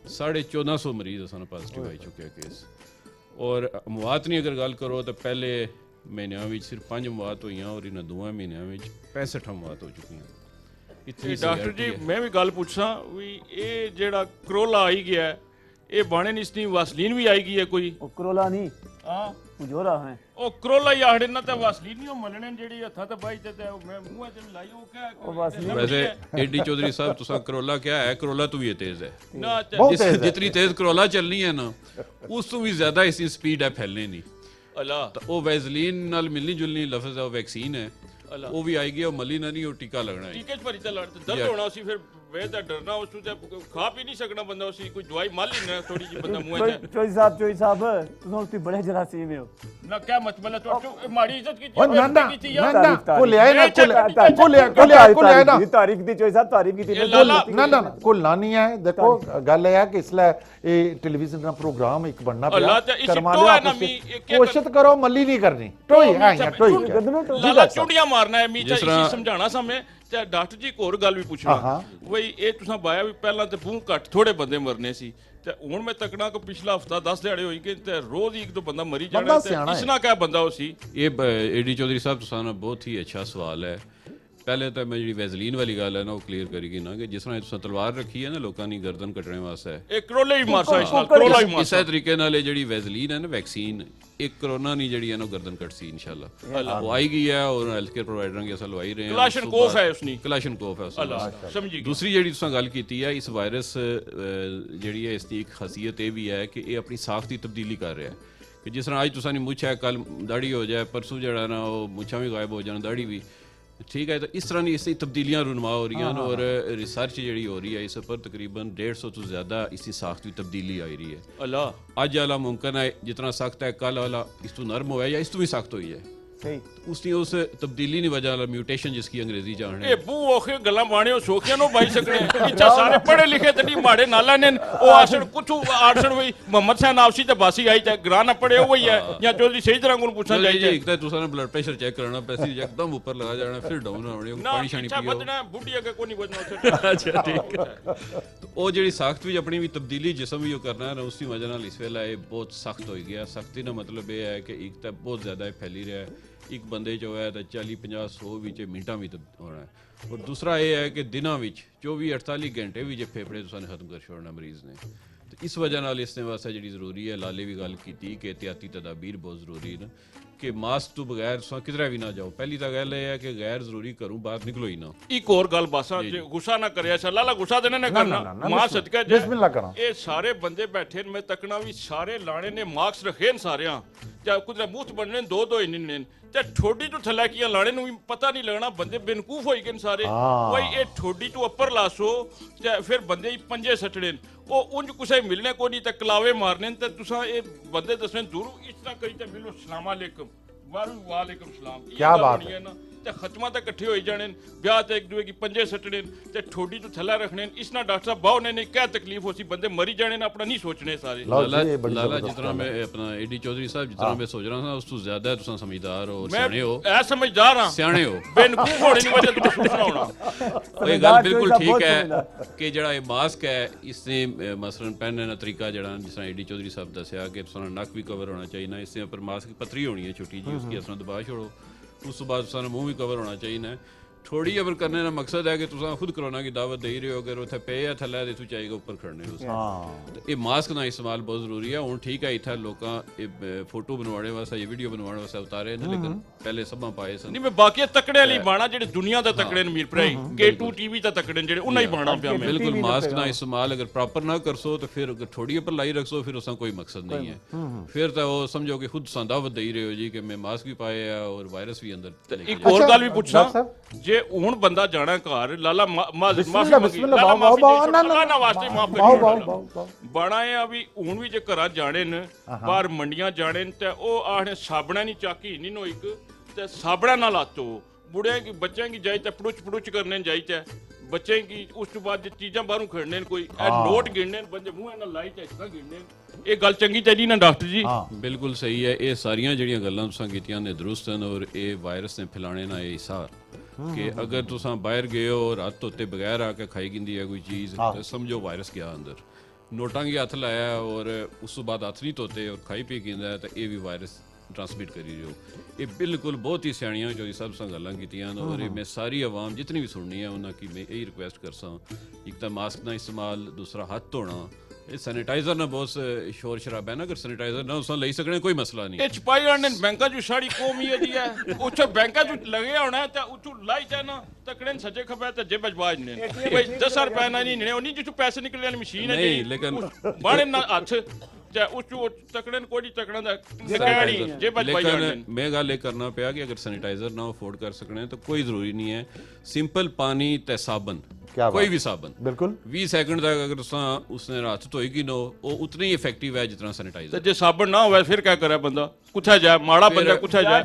1450 मरीज असन पॉजिटिव आई चुके केस और अमवात की अगर गल करो तो पहले ਮਹੀਨਿਆਂ ਵਿੱਚ ਸਿਰਫ 5 ਮੌਤਾਂ ਹੋਈਆਂ ਔਰ ਇਹਨਾਂ 2 ਮਹੀਨਿਆਂ ਵਿੱਚ 65 ਮੌਤਾਂ ਹੋ ਚੁੱਕੀਆਂ ਇੱਥੇ ਡਾਕਟਰ ਜੀ ਮੈਂ ਵੀ ਗੱਲ ਪੁੱਛਾਂ ਵੀ ਇਹ ਜਿਹੜਾ ਕਰੋਲਾ ਆਈ ਗਿਆ ਇਹ ਬਾਣੇ ਨਹੀਂ ਇਸਨੀ ਵਾਸਲੀਨ ਵੀ ਆਈ ਗਈ ਹੈ ਕੋਈ ਉਹ ਕਰੋਲਾ ਨਹੀਂ ਹਾਂ ਮੁਝੋਰਾ ਹੈ ਉਹ ਕਰੋਲਾ ਹੀ ਆੜੇ ਨਾ ਤਾਂ ਵਾਸਲੀਨ ਨਹੀਂ ਉਹ ਮਲਣੇ ਜਿਹੜੀ ਹੱਥਾਂ ਤੇ ਬਾਈ ਤੇ ਮੈਂ ਮੂੰਹਾਂ ਤੇ ਲਾਈ ਉਹ ਕਿਹਾ ਉਹ ਵਾਸਲੀਨ ਵੈਸੇ ਏਡੀ ਚੌਧਰੀ ਸਾਹਿਬ ਤੁਸੀਂ ਕਰੋਲਾ ਕਿਹਾ ਹੈ ਕਰੋਲਾ ਤੋਂ ਵੀ ਇਹ ਤੇਜ਼ ਹੈ ਨਾ ਜਿਤਨੀ ਤੇਜ਼ ਕਰੋਲਾ ਚੱਲਣੀ ਹੈ ਨਾ ਉਸ ਤੋਂ ਵੀ ਜ਼ਿਆਦਾ ਇਸਦੀ ਸਪੀਡ ਹੈ ਫੈਲਣੇ ਦੀ ਅੱਲਾ ਤਾਂ ਉਹ ਵੈਜ਼ਲੀਨ ਨਾਲ ਮਿਲਣੀ ਜੁਲਣੀ ਲਫ਼ਜ਼ ਹੈ ਉਹ ਵੈਕਸੀਨ ਹੈ ਉਹ ਵੀ ਆਈ ਗਿਆ ਉਹ ਮਲੀ ਨਾ ਨਹੀਂ ਉਹ ਟੀਕਾ ਲੱਗਣਾ ਹੈ ਟੀਕੇ 'ਚ ਭਰੀ ਤਾਂ ਲੜ ਦਰਦ ਹੋਣਾ ਸੀ ਫਿਰ ਵੇ ਤਾਂ ਡਰਨਾ ਉਸ ਤੋਂ ਤੇ ਖਾ ਪੀ ਨਹੀਂ ਸਕਣਾ ਬੰਦਾ ਉਸੇ ਕੋਈ ਦਵਾਈ ਮਾਲ ਹੀ ਨਾ ਥੋੜੀ ਜਿਹੀ ਬੰਦਾ ਮੂੰਹ ਤੇ ਚੋਈ ਸਾਹਿਬ ਤੁਸੀਂ ਉਸ ਤੇ ਬੜੇ ਜਰਾਸੀਮ ਹੋ ਨਾ ਕਿਆ ਮਤਲਬ ਤੂੰ ਮਾੜੀ ਇੱਜ਼ਤ ਕੀਤੀ ਉਹ ਨਾ ਨਾ ਕੀਤੀ ਨਾ ਭੁੱਲਿਆ ਨਾ ਭੁੱਲਿਆ ਨਾ ਇਹ ਤਾਰੀਖ ਦੀ ਚੋਈ ਸਾਹਿਬ ਤਾਰੀਖ ਕੀਤੀ ਨਾ ਨਾ ਭੁੱਲਣਾ ਨਹੀਂ ਹੈ ਦੇਖੋ ਗੱਲ ਇਹ ਹੈ ਕਿ ਇਸ ਲਈ ਇਹ ਟੈਲੀਵਿਜ਼ਨ ਦਾ ਪ੍ਰੋਗਰਾਮ ਇੱਕ ਬਣਨਾ ਪਿਆ ਕਰਮਾ ਲਿਆ ਕੋਸ਼ਿਸ਼ ਕਰੋ ਮੱਲੀ ਨਹੀਂ ਕਰਨੀ ਟੋਈ ਆਇਆ ਟੋਈ ਲਾਲਾ ਚੁੰਡੀਆਂ ਮਾਰਨਾ ਹੈ ਮੀਚਾ ਇਸੇ ਸਮਝਾਣਾ ਸਮੇਂ ਤੇ ਡਾਕਟਰ ਜੀ ਇੱਕ ਹੋਰ ਗੱਲ ਵੀ ਪੁੱਛਣਾ ਬਈ ਇਹ ਤੁਸੀਂ ਬਾਇਆ ਵੀ ਪਹਿਲਾਂ ਤੇ ਬੂਹ ਘੱਟ ਥੋੜੇ ਬੰਦੇ ਮਰਨੇ ਸੀ ਤੇ ਹੁਣ ਮੈਂ ਤੱਕਣਾ ਕਿ ਪਿਛਲਾ ਹਫਤਾ 10 ਦਿਹਾੜੇ ਹੋਈ ਕਿ ਤੇ ਰੋਜ਼ ਹੀ ਇੱਕ ਦੋ ਬੰਦਾ ਮਰੀ ਜਾਣਾ ਤੇ ਇਸ ਨਾਲ ਕਿਆ ਬੰਦਾ ਉਹ ਸੀ ਇਹ ਏਡੀ ਚੌਧਰੀ ਸਾਹਿਬ ਤੁਸਾਂ ਬਹੁਤ ਹੀ ਅੱਛਾ ਸਵਾਲ ਹੈ ਪਹਿਲੇ ਤਾਂ ਮੈਂ ਜਿਹੜੀ ਵੈਜ਼ਲੀਨ ਵਾਲੀ ਗੱਲ ਹੈ ਨਾ ਉਹ ਕਲੀਅਰ ਕਰੀਗੀ ਨਾ ਕਿ ਜਿਸ ਤਰ੍ਹਾਂ ਤੁਸੀਂ ਤਲਵਾਰ ਰੱਖੀ ਹੈ ਨਾ ਲੋਕਾਂ ਦੀ ਗਰਦਨ ਕੱਟਣੇ ਵਾਸਤੇ ਇਹ ਕਰੋਲੇ ਹੀ ਮਾਰਸਾ ਇਸ ਨਾਲ ਕਰੋਲਾ ਹੀ ਮਾਰਸਾ ਇਸੇ ਤਰੀਕੇ ਨਾਲ ਇਹ ਜਿਹੜੀ ਵੈਜ਼ਲੀਨ ਹੈ ਨਾ ਵੈਕਸੀਨ ਇੱਕ ਕਰੋਨਾ ਨਹੀਂ ਜਿਹੜੀ ਹੈ ਨਾ ਗਰਦਨ ਕੱਟ ਸੀ ਇਨਸ਼ਾਅੱਲਾ ਉਹ ਆਈ ਗਈ ਹੈ ਔਰ ਹੈਲਥ ਕੇਅਰ ਪ੍ਰੋਵਾਈਡਰਾਂ ਕੇ ਅਸਲ ਲਵਾਈ ਰਹੇ ਹਾਂ ਕਲਾਸ਼ਨਕੋਫ ਹੈ ਉਸਨੀ ਕਲਾਸ਼ਨਕੋਫ ਹੈ ਅੱਲਾ ਸਮਝੀ ਦੂਸਰੀ ਜਿਹੜੀ ਤੁਸੀਂ ਗੱਲ ਕੀਤੀ ਹੈ ਇਸ ਵਾਇਰਸ ਜਿਹੜੀ ਹੈ ਇਸ ਦੀ ਇੱਕ ਖਾਸੀਅਤ ਇਹ ਵੀ ਹੈ ਕਿ ਇਹ ਆਪਣੀ ਸਾਖਤ ਦੀ ਤਬਦੀਲੀ ਕਰ ਰਿਹਾ ਹੈ ਕਿ ਜਿਸ ਤਰ੍ਹਾਂ ਅੱਜ ਤੁਸੀਂ ਨਹੀਂ ਮੁੱਛ ਹੈ ਕੱਲ ਦਾੜੀ ਹੋ ਜਾਏ ਪਰਸੋਂ ਜਿਹੜਾ ਨਾ ਉਹ ਮੁੱਛਾਂ ਵੀ ਗਾਇਬ ਹੋ ਜਾਣ ਦਾੜੀ ਵੀ ठीक है तो इस तरह की इसकी तब्दीलियाँ रुनमा हो रही हैं और रिसर्च जी हो रही है इस पर तकरीबन 150 तो ज़्यादा इसकी साख्त की तब्दीली आई रही है अल्लाह अज वाला मुमकिन है जितना सख्त है कल वाला इस तो नरम हुआ है या इस तो भी सख्त हुई है उसकी उस तब्दीली की वजह म्यूटेशन जिसकी अंग्रेजी जाने ਇਹ ਬੂ ਔਖੇ ਗੱਲਾਂ ਬਾਣਿਓ ਸੋਖਿਆਂ ਨੂੰ ਬਾਈ ਸਕਣੇ ਇੱਥੇ ਸਾਰੇ ਪੜ੍ਹੇ ਲਿਖੇ ਤੇ ਨਹੀਂ ਮਾੜੇ ਨਾਲਾ ਨੇ ਉਹ ਆਸਣ ਕੁਛੂ ਆਸਣ ਵੀ ਮੁਹੰਮਦ ਸਾਹਿਬ ਨਾਫਸੀ ਤੇ ਬਾਸੀ ਆਈ ਤੇ ਗਰਾਂ ਨਾ ਪੜੇ ਉਹ ਹੀ ਹੈ ਜਾਂ ਚੌਧਰੀ ਸਹੀ ਤਰ੍ਹਾਂ ਕੋਲ ਪੁੱਛਣਾ ਚਾਹੀਦਾ एक तो तुसां ब्लड प्रेशर चेक कराना पैसे एकदम ऊपर लगा जाना फिर डाउन होने पानी शानी ਅੱਛਾ पियो ਬਦਨਾ ਬੁੱਢੀ ਅੱਗੇ ਕੋਈ ਨਹੀਂ ਬਦਨਾ ਉੱਥੇ अच्छा ठीक है तो वो ਜਿਹੜੀ ਸਾਖਤ ਵੀ ਆਪਣੀ ਵੀ ਤਬਦੀਲੀ ਜਿਸਮ ਵੀ ਉਹ ਕਰਨਾ ਹੈ ਨਾ ਉਸ ਦੀ ਵਜ੍ਹਾ ਨਾਲ ਇਸ ਵੇਲੇ ਇਹ ਬਹੁਤ ਸਖਤ ਹੋ ਗਿਆ ਸਖਤੀ ਦਾ ਮਤਲਬ ਇਹ ਹੈ ਕਿ ਇੱਕ ਤਾਂ ਬਹੁਤ ਜ਼ਿਆਦਾ ਫੈਲੀ ਰਿਹਾ ਹੈ ਇੱਕ ਬੰਦੇ 'ਚ ਹੋਇਆ ਤਾਂ 40 50 100 ਵਿੱਚ ਮਿੰਟਾਂ ਵਿੱਚ ਹੋਣਾ ਹੈ ਔਰ ਦੂਸਰਾ ਇਹ ਹੈ ਕਿ ਦਿਨਾਂ ਵਿੱਚ 24 48 ਘੰਟੇ ਵਿੱਚ ਫੇਫੜੇ ਤੁਸੀਂ ਖਤਮ ਕਰ ਛੋੜਨਾ ਮਰੀਜ਼ ਨੇ ਤੇ ਇਸ ਵਜ੍ਹਾ ਨਾਲ ਇਸ ਦੇ ਵਾਸਤੇ ਜਿਹੜੀ ਜ਼ਰੂਰੀ ਹੈ ਲਾਲੇ ਵੀ ਗੱਲ ਕੀਤੀ ਕਿ ਇਹਤਿਆਤੀ ਤਦਾਬੀਰ ਬਹੁਤ ਜ਼ਰੂਰੀ ਨੇ ਕਿ ਮਾਸਕ ਤੋਂ ਬਗੈਰ ਤੁਸੀਂ ਕਿਧਰੇ ਵੀ ਨਾ ਜਾਓ ਪਹਿਲੀ ਤਾਂ ਗੱਲ ਇਹ ਹੈ ਕਿ ਗੈਰ ਜ਼ਰੂਰੀ ਘਰੋਂ ਬਾਹਰ ਨਿਕਲੋ ਹੀ ਨਾ ਇੱਕ ਹੋਰ ਗੱਲ ਬਾਸਾ ਜੇ ਗੁੱਸਾ ਨਾ ਕਰਿਆ ਸਾ ਲਾਲਾ ਗੁੱਸਾ ਦੇਣੇ ਨੇ ਕਰਨਾ ਮਾਂ ਸਦਕਾ ਬਿਸਮਿਲ੍ਲਾ ਕਰਾਂ ਇਹ ਸਾਰੇ ਬੰਦੇ ਬੈਠੇ ਨੇ ਮੈਂ ਤੱਕਣਾ ਵੀ ਸਾਰੇ ਲਾਣੇ ਨੇ ਮਾਰਕਸ ਰੱਖੇ ਨੇ ਸਾਰਿਆਂ ਜਾਂ ਕੁਝ ਮੂੰਹ ਬਣਨੇ ਦੋ ਦੋ ਹੀ ਨੇ ਤੇ ਠੋਡੀ ਤੋਂ ਥੱਲੇ ਕੀਆਂ ਲਾਣੇ ਨੂੰ ਵੀ ਪਤਾ ਨਹੀਂ ਲੱਗਣਾ ਬੰਦੇ ਬੇਨਕੂਫ ਹੋਈ ਗਏ ਨੇ ਸਾਰੇ ਕੋਈ ਇਹ ਠੋਡੀ ਤੋਂ ਉੱਪਰ ਲਾਸੋ ਤੇ ਫਿਰ ਬੰਦੇ ਹੀ ਪੰਜੇ ਸੱਟੜੇ ਉਹ ਉਂਝ ਕੁਸੇ ਮਿਲਨੇ ਕੋਈ ਨਹੀਂ ਤੇ ਕਲਾਵੇ ਮਾਰਨੇ ਤੇ ਤੁਸੀਂ ਇਹ ਬੰਦੇ ਦੱਸਣੇ ਦੂਰ ਇਸ ਤਰ੍ਹਾਂ ਕਰੀ ਤੇ ਮਿਲੋ ਸਲਾਮ ਅਲੈਕਮ ਵਾਲੇਕੁਮ ਸਲਾਮ ਕੀ ਬਾਤ ਹੈ ਤੇ ਖਤਮਾ ਤੇ ਇਕੱਠੇ ਹੋਈ ਜਾਣੇ ਵਿਆਹ ਤੇ ਇੱਕ ਦੂਏ ਕੀ ਪੰਜੇ ਸੱਟਣੇ ਤੇ ਠੋਡੀ ਤੋਂ ਥੱਲੇ ਰੱਖਣੇ ਇਸ ਨਾਲ ਡਾਕਟਰ ਸਾਹਿਬ ਬਾਹਨੇ ਨੇ ਕਿਆ ਤਕਲੀਫ ਹੋਸੀ ਬੰਦੇ ਮਰੀ ਜਾਣੇ ਨੇ ਆਪਣਾ ਨਹੀਂ ਸੋਚਣੇ ਸਾਰੇ ਲਾਲਾ ਜਿਸ ਤਰ੍ਹਾਂ ਮੈਂ ਆਪਣਾ ਏਡੀ ਚੌਧਰੀ ਸਾਹਿਬ ਜਿਸ ਤਰ੍ਹਾਂ ਮੈਂ ਸੋਚ ਰਿਹਾ ਹਾਂ ਉਸ ਤੋਂ ਜ਼ਿਆਦਾ ਤੁਸੀਂ ਸਮਝਦਾਰ ਹੋ ਸਿਆਣੇ ਹੋ ਐ ਸਮਝਦਾਰ ਹਾਂ ਸਿਆਣੇ ਹੋ ਬੇਨਕੂਫ ਹੋਣੇ ਦੀ ਵਜ੍ਹਾ ਤੋਂ ਮਹਿਸੂਸ ਨਾ ਹੋਣਾ ਇਹ ਗੱਲ ਬਿਲਕੁਲ ਠੀਕ ਹੈ ਕਿ ਜਿਹੜਾ ਇਹ ਮਾਸਕ ਹੈ ਇਸ ਨੇ ਮਸਲਨ ਪਹਿਨਣ ਦਾ ਤਰੀਕਾ ਜਿਹੜਾ ਜਿਸ ਤਰ੍ਹਾਂ ਏਡੀ ਚੌਧਰੀ ਸਾਹਿਬ ਦੱਸਿਆ ਕਿ ਤੁਹਾਨੂੰ ਨੱਕ ਵੀ ਕਵਰ ਹੋਣਾ ਚਾਹੀਦਾ ਇਸ ਦੇ ਉੱਪਰ ਮਾਸਕ ਪਤਰੀ ਹੋਣੀ ਹੈ ਛੋਟੀ ਜੀ ਉਸकी ਇਸ ਤਰ੍ਹਾਂ ਦਬਾ ਛੋੜੋ ਉਸ ਤੋਂ ਬਾਅਦ ਸਾਨੂੰ ਮੂੰਹ ਵੀ ਕਵਰ ਹੋਣਾ ਚਾਹੀਦਾ थोड़ी अमर करने का मकसद है कि तुम खुद कोरोना की दावत दे रहे हो, अगर उत्थे पे है थल्ले ते तू चाहेगा ऊपर खड़ने हो। ये मास्क का इस्तेमाल बहुत जरूरी है। हुण ठीक है इत्थे लोकां फोटो बनवाने वास्ते या वीडियो बनवाने वास्ते उतारे ने, लेकिन पहले सबा पाए सन। नहीं मैं बाकी तकड़े वाली बाणा जेडे दुनिया दा तकड़े ने मीर भराई K2 टीवी दा तकड़े जेडे उन्हें ही बाणा पिया मैं। बिल्कुल मास्क का इस्तेमाल अगर प्रॉपर ना करसो तो फिर अगर थोड़ी पर लाई रखसो फिर उसका कोई मकसद नहीं है। फिर तो वो समझो कि खुद दावत दे रहे हो जी कि मैं मास्क भी पाए और वायरस भी अंदर। एक और गल भी पूछना, जे हुण बंदा जाना घर लाला माफी मंगी लाला माफी बाणा है अभी हुण भी जे घरा जाने न बाहर मंडियां जाने ते ओ आखने साबणा नहीं चाकी नहीं नो एक ते साबणा ना लातो बुढ़ियां की बच्चों की जाई ते पड़ुच करने जाई ते बच्चे की उस तो बाद चीज़ां बाहरों खड़ने कोई नोट गिनने बंदे मुंह ना लाई ते इतना गिनने ये गल चंगी चाहिदी ना डॉक्टर जी। बिल्कुल सही है। ये सारियां जड़ियां गल्लां तुसां कीतियां ने दुरुस्त हैं और ये वायरस ने फैलाने ना ये हिस्सा कि अगर तुसां बाहर गए हो और हत्थ धोते बगैर आके खाई गिंदी है कोई चीज़ तो समझो वायरस गया अंदर। नोटां गी हत्थ लाया और उस तो बाद हत्थ नहीं धोते और खाई पी गिंदा है तो ये भी वायरस ट्रांसमिट करी रहे हो। ये बिल्कुल बहुत ही सियाणियां जो सब सा गल्लां कीतियां और ये मैं सारी आवाम जितनी भी सुननी है उन्हें कि मैं यही रिक्वेस्ट करसा, एक तो मास्क का इस्तेमाल, दूसरा हाथ धोना, ये सैनिटाइजर ना बहुत शोर शराबा है ना, अगर सैनिटाइजर ना उसमें ले सकने कोई मसला नहीं। ये छपाई आने बैंका जो साड़ी कौम ही है उच्च बैंका जो लगे होना है तो उच्च लाई जाना तकड़े सजे खपे तो जेब बाज ने भाई 10 रुपए ना नहीं ने नहीं जिस पैसे निकलने वाली मशीन है नहीं लेकिन बाणे ना हाथ लेकिन मैं गल ये करना पिया कि अगर सैनिटाइजर ना अफोर्ड कर सकने तो कोई जरूरी नहीं है, सिंपल पानी ते साबन, कोई भी साबन बिल्कुल 20 सेकंड तक अगर उसने हाथ धोएगी नो वो उतनी ही इफेक्टिव है जितना सैनिटाइजर। जे साबन ना हो फिर क्या करे बंदा कुत्थे जाए माड़ा बंदा कुत्थे जाए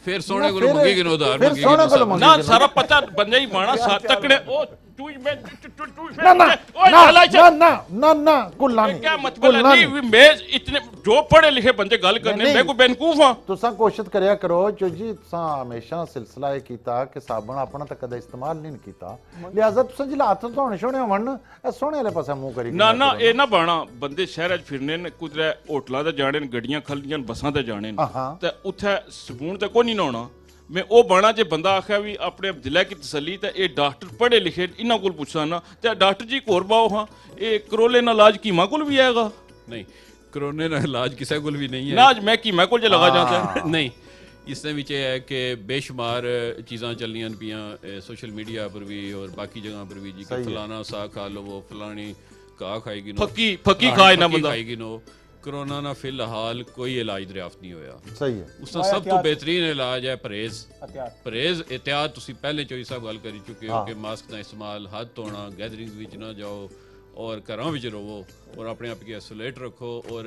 फिर सोने को मंगेगी नो उधार मंगेगी ना सारा पता बंदे ही माड़ा तकड़े ओ क्या मतलब नहीं मैं इतने जो पढ़े लिखे बंदे गल करने मैं कोई बेवकूफ हां। तुसा कोशिश करया करो जो जी तुसा हमेशा सिलसिला है कीता कि साबन अपना तक कदे इस्तेमाल नहीं कीता, लिहाजा तुसा जिला हाथ धोने छोने होवन सोने वाले पासे मुंह करी ना ना ए ना बाणा बंदे शहर च फिरने ने कुदरे होटलां ते जाने गड्डियां खलदियां बसां ते जाने ते उत्थे सुकून ते कोई नहीं होना। मैं वो बना जे बंदा आखिया भी अपने दिलै की तसल्ली ते ये डॉक्टर पढ़े लिखे इन्हां कोल पुछदा ना ते डॉक्टर जी होर बाओ हां ये करोले ना इलाज कीमा कोल भी आएगा नहीं, कोरोना ना इलाज किसी कोल भी नहीं है ना मैं कीमा कोल जे लगा जाता है नहीं। इसने विच है कि बेशुमार चीज़ां चलनियां पियां सोशल मीडिया पर भी और बाकी जगह पर भी जी कि फलाना सा खा लो वो फलानी घाह खाएगी नो फकी खाए ना बंदा खाएगी नो। कोरोना ना फिलहाल कोई इलाज दरियाफ्त नहीं होया। सही है उसका सब तो बेहतरीन इलाज है परहेज, परहेज एहतियात। तुसी पहले चोई साहब गल करी चुके हो कि मास्क का इस्तेमाल, हाथ धोना, गैदरिंग्स विच ना जाओ और घरों विच रहो और अपने आप की आइसोलेट रखो और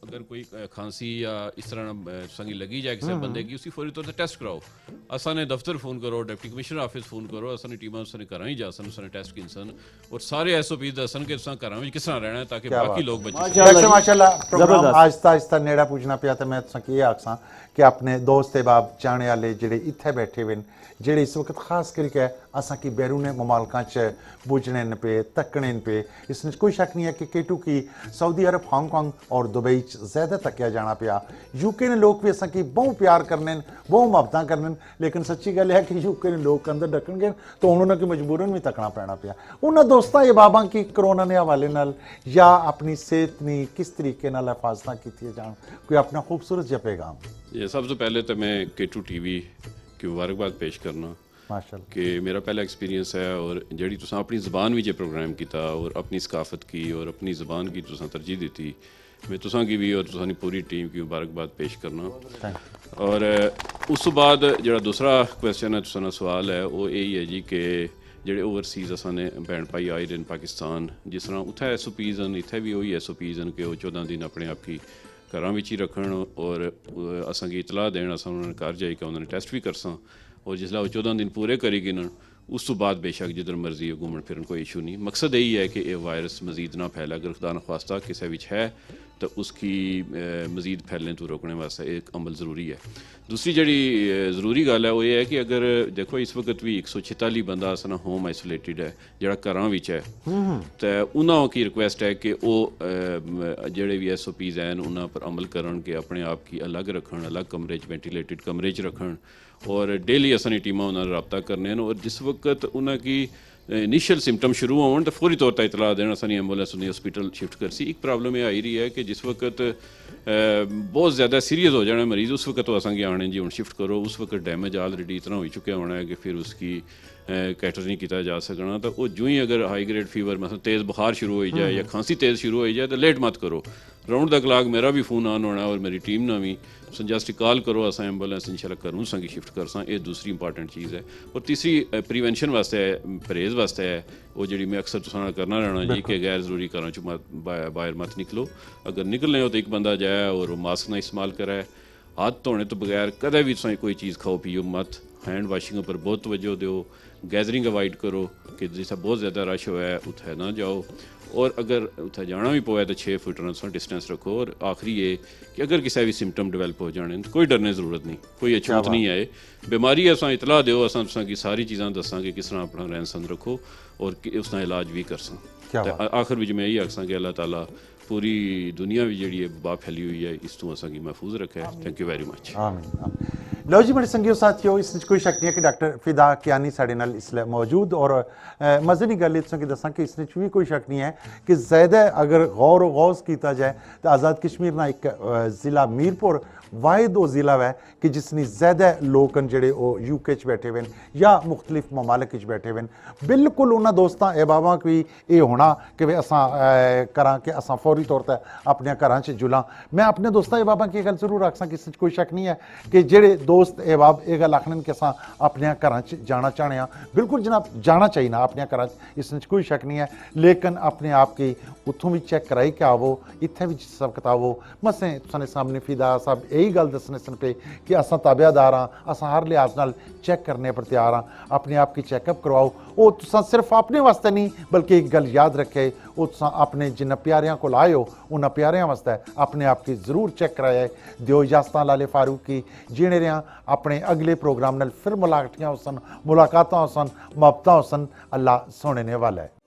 अगर कोई खांसी या इस तरह संगी लगी जाए किसी बंदे की उसकी फौरी तौर पर टेस्ट कराओ। असाने दफ्तर फोन करो, डिप्टी कमिश्नर ऑफिस फोन करो, असाने टीमां उसने घर ही जा सन उसने टेस्ट किन और सारे SOP दसन के तुसां घरां विच किस तरह रहना है ताकि बाकी लोग बच। माशाल्लाह प्रोग्राम आहिस्ता आहिस्ता नेड़ा पुजना पिया तो मैं तुसां की आखसां कि अपने दोस्त बाब जाने वाले जेडे इत्थे बैठे हुए जेडे इस वक्त खास करके असां की बैरूने ममालकां च बुझने पे तकने पे इसमें कोई शक नहीं है कि K2 की सऊदी अरब, हांगकॉन्ग और दुबई ज़्यादा तकिया जाना पिया। UK ने लोग भी असां की बहु प्यार करने बहु मुहब्बतां करने, लेकिन सच्ची गल है कि UK ने लोग अंदर डकन गए तो उन्होंने की मजबूरन भी तकना पैना पिया। उन्होंने दोस्तों ये बाबा की कोरोना के हवाले नाल या अपनी सेहत में किस तरीके नाल हिफाजत की जान कोई अपना खूबसूरत जिहा पैगाम। ये सबसे पहले तो मैं K2 TV की मुबारकबाद पेश करना माशाल्लाह कि मेरा पहला एक्सपीरियंस है और जड़ी तुसां अपनी ज़बान में प्रोग्राम किया और अपनी सकाफत की और अपनी ज़बान की तुसां तरजीह दी, मैं तुसां की भी और तुसां पूरी टीम की मुबारकबाद पेश करना। और उस बाद जो दूसरा क्वेश्चन है तुसां सवाल है वो यही है जी कि जेडे ओवरसीज़ असाने भैन भाई आए दिन पाकिस्तान जिस तरह उत्थे SOPs हैं इत्थे भी वही SOPs हैं कि वो 14 दिन अपने आप की घरों में ही रखन और असां की इतला देन असां उन्होंने घर जाइए उन्होंने टेस्ट भी करसा और जिसला वो 14 दिन पूरे करी गिन उस तो बाद बेशक जिधर मर्जी घूमन फिरन कोई इशू नहीं। मकसद यही है कि यह वायरस मजीद ना फैले। अगर खुदा न खास्ता किसी विच है तो उसकी मज़ीद फैलने तो रोकने वास्ते एक अमल ज़रूरी है। दूसरी जड़ी ज़रूरी गल है वो ये है कि अगर देखो इस वक्त भी 146 बंदा अस होम आइसोलेटिड है जड़ा घरां विच है, तो उन्होंने की रिक्वेस्ट है कि वो जेडे भी SOPs हैं उन्होंने पर अमल करन के अपने आप की अलग रखन, अलग कमरे वेंटिलेटेड कमरे रखन और डेली असानी टीमां उन्होंने रबता करने और जिस वक्त उन्होंने इनिशियल सिम्टम शुरू होने तो फौरी तौर पर इतला देना सानी एम्बूलेंस उन्हें हॉस्पिटल शिफ्ट कर सी। एक प्रॉब्लम ये आई रही है कि जिस वक्त बहुत ज़्यादा सीरियस हो जाना मरीज़ उस वक्त तो असेंगे आने जी हूँ शिफ्ट करो, उस वक्त डैमेज ऑलरेडी इतना हो चुका होना है कि फिर उसकी कैटर नहीं किया जा सकना। तो वो जो ही अगर हाई ग्रेड फीवर मतलब तेज़ बुखार शुरू हो जाए या खांसी तेज़ शुरू हो जाए तो लेट मत करो, राउंड द क्लाक मेरा भी फ़ोन ऑन होना और मेरी टीम ना भी जस्ट कॉल करो, अस एम्बूलेंस इंशाल्लाह करूँ संगी शिफ्ट कर सा। ये दूसरी इंपॉर्टेंट चीज़ है। और तीसरी प्रिवेंशन वास्ते है, परहेज़ वास्ते है वो जी मैं अक्सर तुसां करना रहना जी कि गैर जरूरी घरों चो बाहर मत निकलो, अगर निकलने हो तो एक बंदा जाए और मास्क ना इस्तेमाल करे, हाथ धोने तो बगैर कदे भी तुसां कोई चीज़ खाओ पियो मत, हैंड वाशिंग पर बहुत तवज्जो दो, गैदरिंग अवॉइड करो कि जिसका बहुत ज़्यादा रश हुआ है उत्थे ना जाओ, और अगर उत्थे जाना भी पवे तो 6 फुट डिस्टेंस रखो। और आखिरी ये कि अगर किसी भी सिम्टम डिवेल्प हो जाने तो कोई डरने की जरूरत नहीं, कोई अछूत नहीं है, बीमारी है असां इतला दो, असां तुसां की सारी चीज़ां दसां कि किस तरह अपना रहन सहन रखो और उसका इलाज भी कर सा। आखिर में मैं यही आखसा कि अल्लाह ताला पूरी दुनिया भी जी वबा फैली हुई है इस तू असा की महफूज रखे। Thank you very much. आमीन। लो जी मेरे संगियो साथियों, इस कोई शक नहीं है कि डॉक्टर फिदा कियानी साढ़े नाल इसलिए मौजूद और मजे की गल इस दसा कि इस भी कोई शक नहीं है कि ज़्यादा अगर गौर व गौस किया जाए तो आज़ाद कश्मीर ना एक ज़िला मीरपुर वाहिद वो ज़िला है कि जिसनी ज़्यादा लोग जड़े UK बैठे हुए या मुख्तलिफ ममालिक बैठे हुए, बिल्कुल उन्होंने दोस्तों अहबाबा भी ये होना कि वे असा करा कि असा फौरी तौर पर अपने घर च जुला। मैं अपने दोस्तों अहबाबा की गल जरूर आखसा कि इस कोई शक नहीं है कि जेडे दोस्त अहबाब ये गल आखन कि असा अपने घर च जाना चाहते हैं, बिल्कुल जनाब जाना चाहिए ना अपने घर, इस कोई शक नहीं है, लेकिन अपने आप की उतों भी चेक कराई के आवो, इत्थे भी सब किताबो मसें तुसाने सामने फिदा साहब यही गल दसने सन पे कि असा ताबेदार हाँ, असा हर लिहाज नाल चेक करने पर तैयार हाँ, अपने आप की चैकअप करवाओ। वो तुसा सिर्फ अपने वास्ते नहीं बल्कि एक गल याद रखे वो तुसा अपने जिन्ना प्यारियां को लाए हो उन्होंने प्यारियां वास्ते अपने आप की जरूर चेक कराया है। दियो इजाजत लाले फारूक की जीने रहा अपने अगले प्रोग्राम नाल फिर मुलाकातां हो सन, मुहब्बतां हो सन। अल्लाह सोने ने वाला है।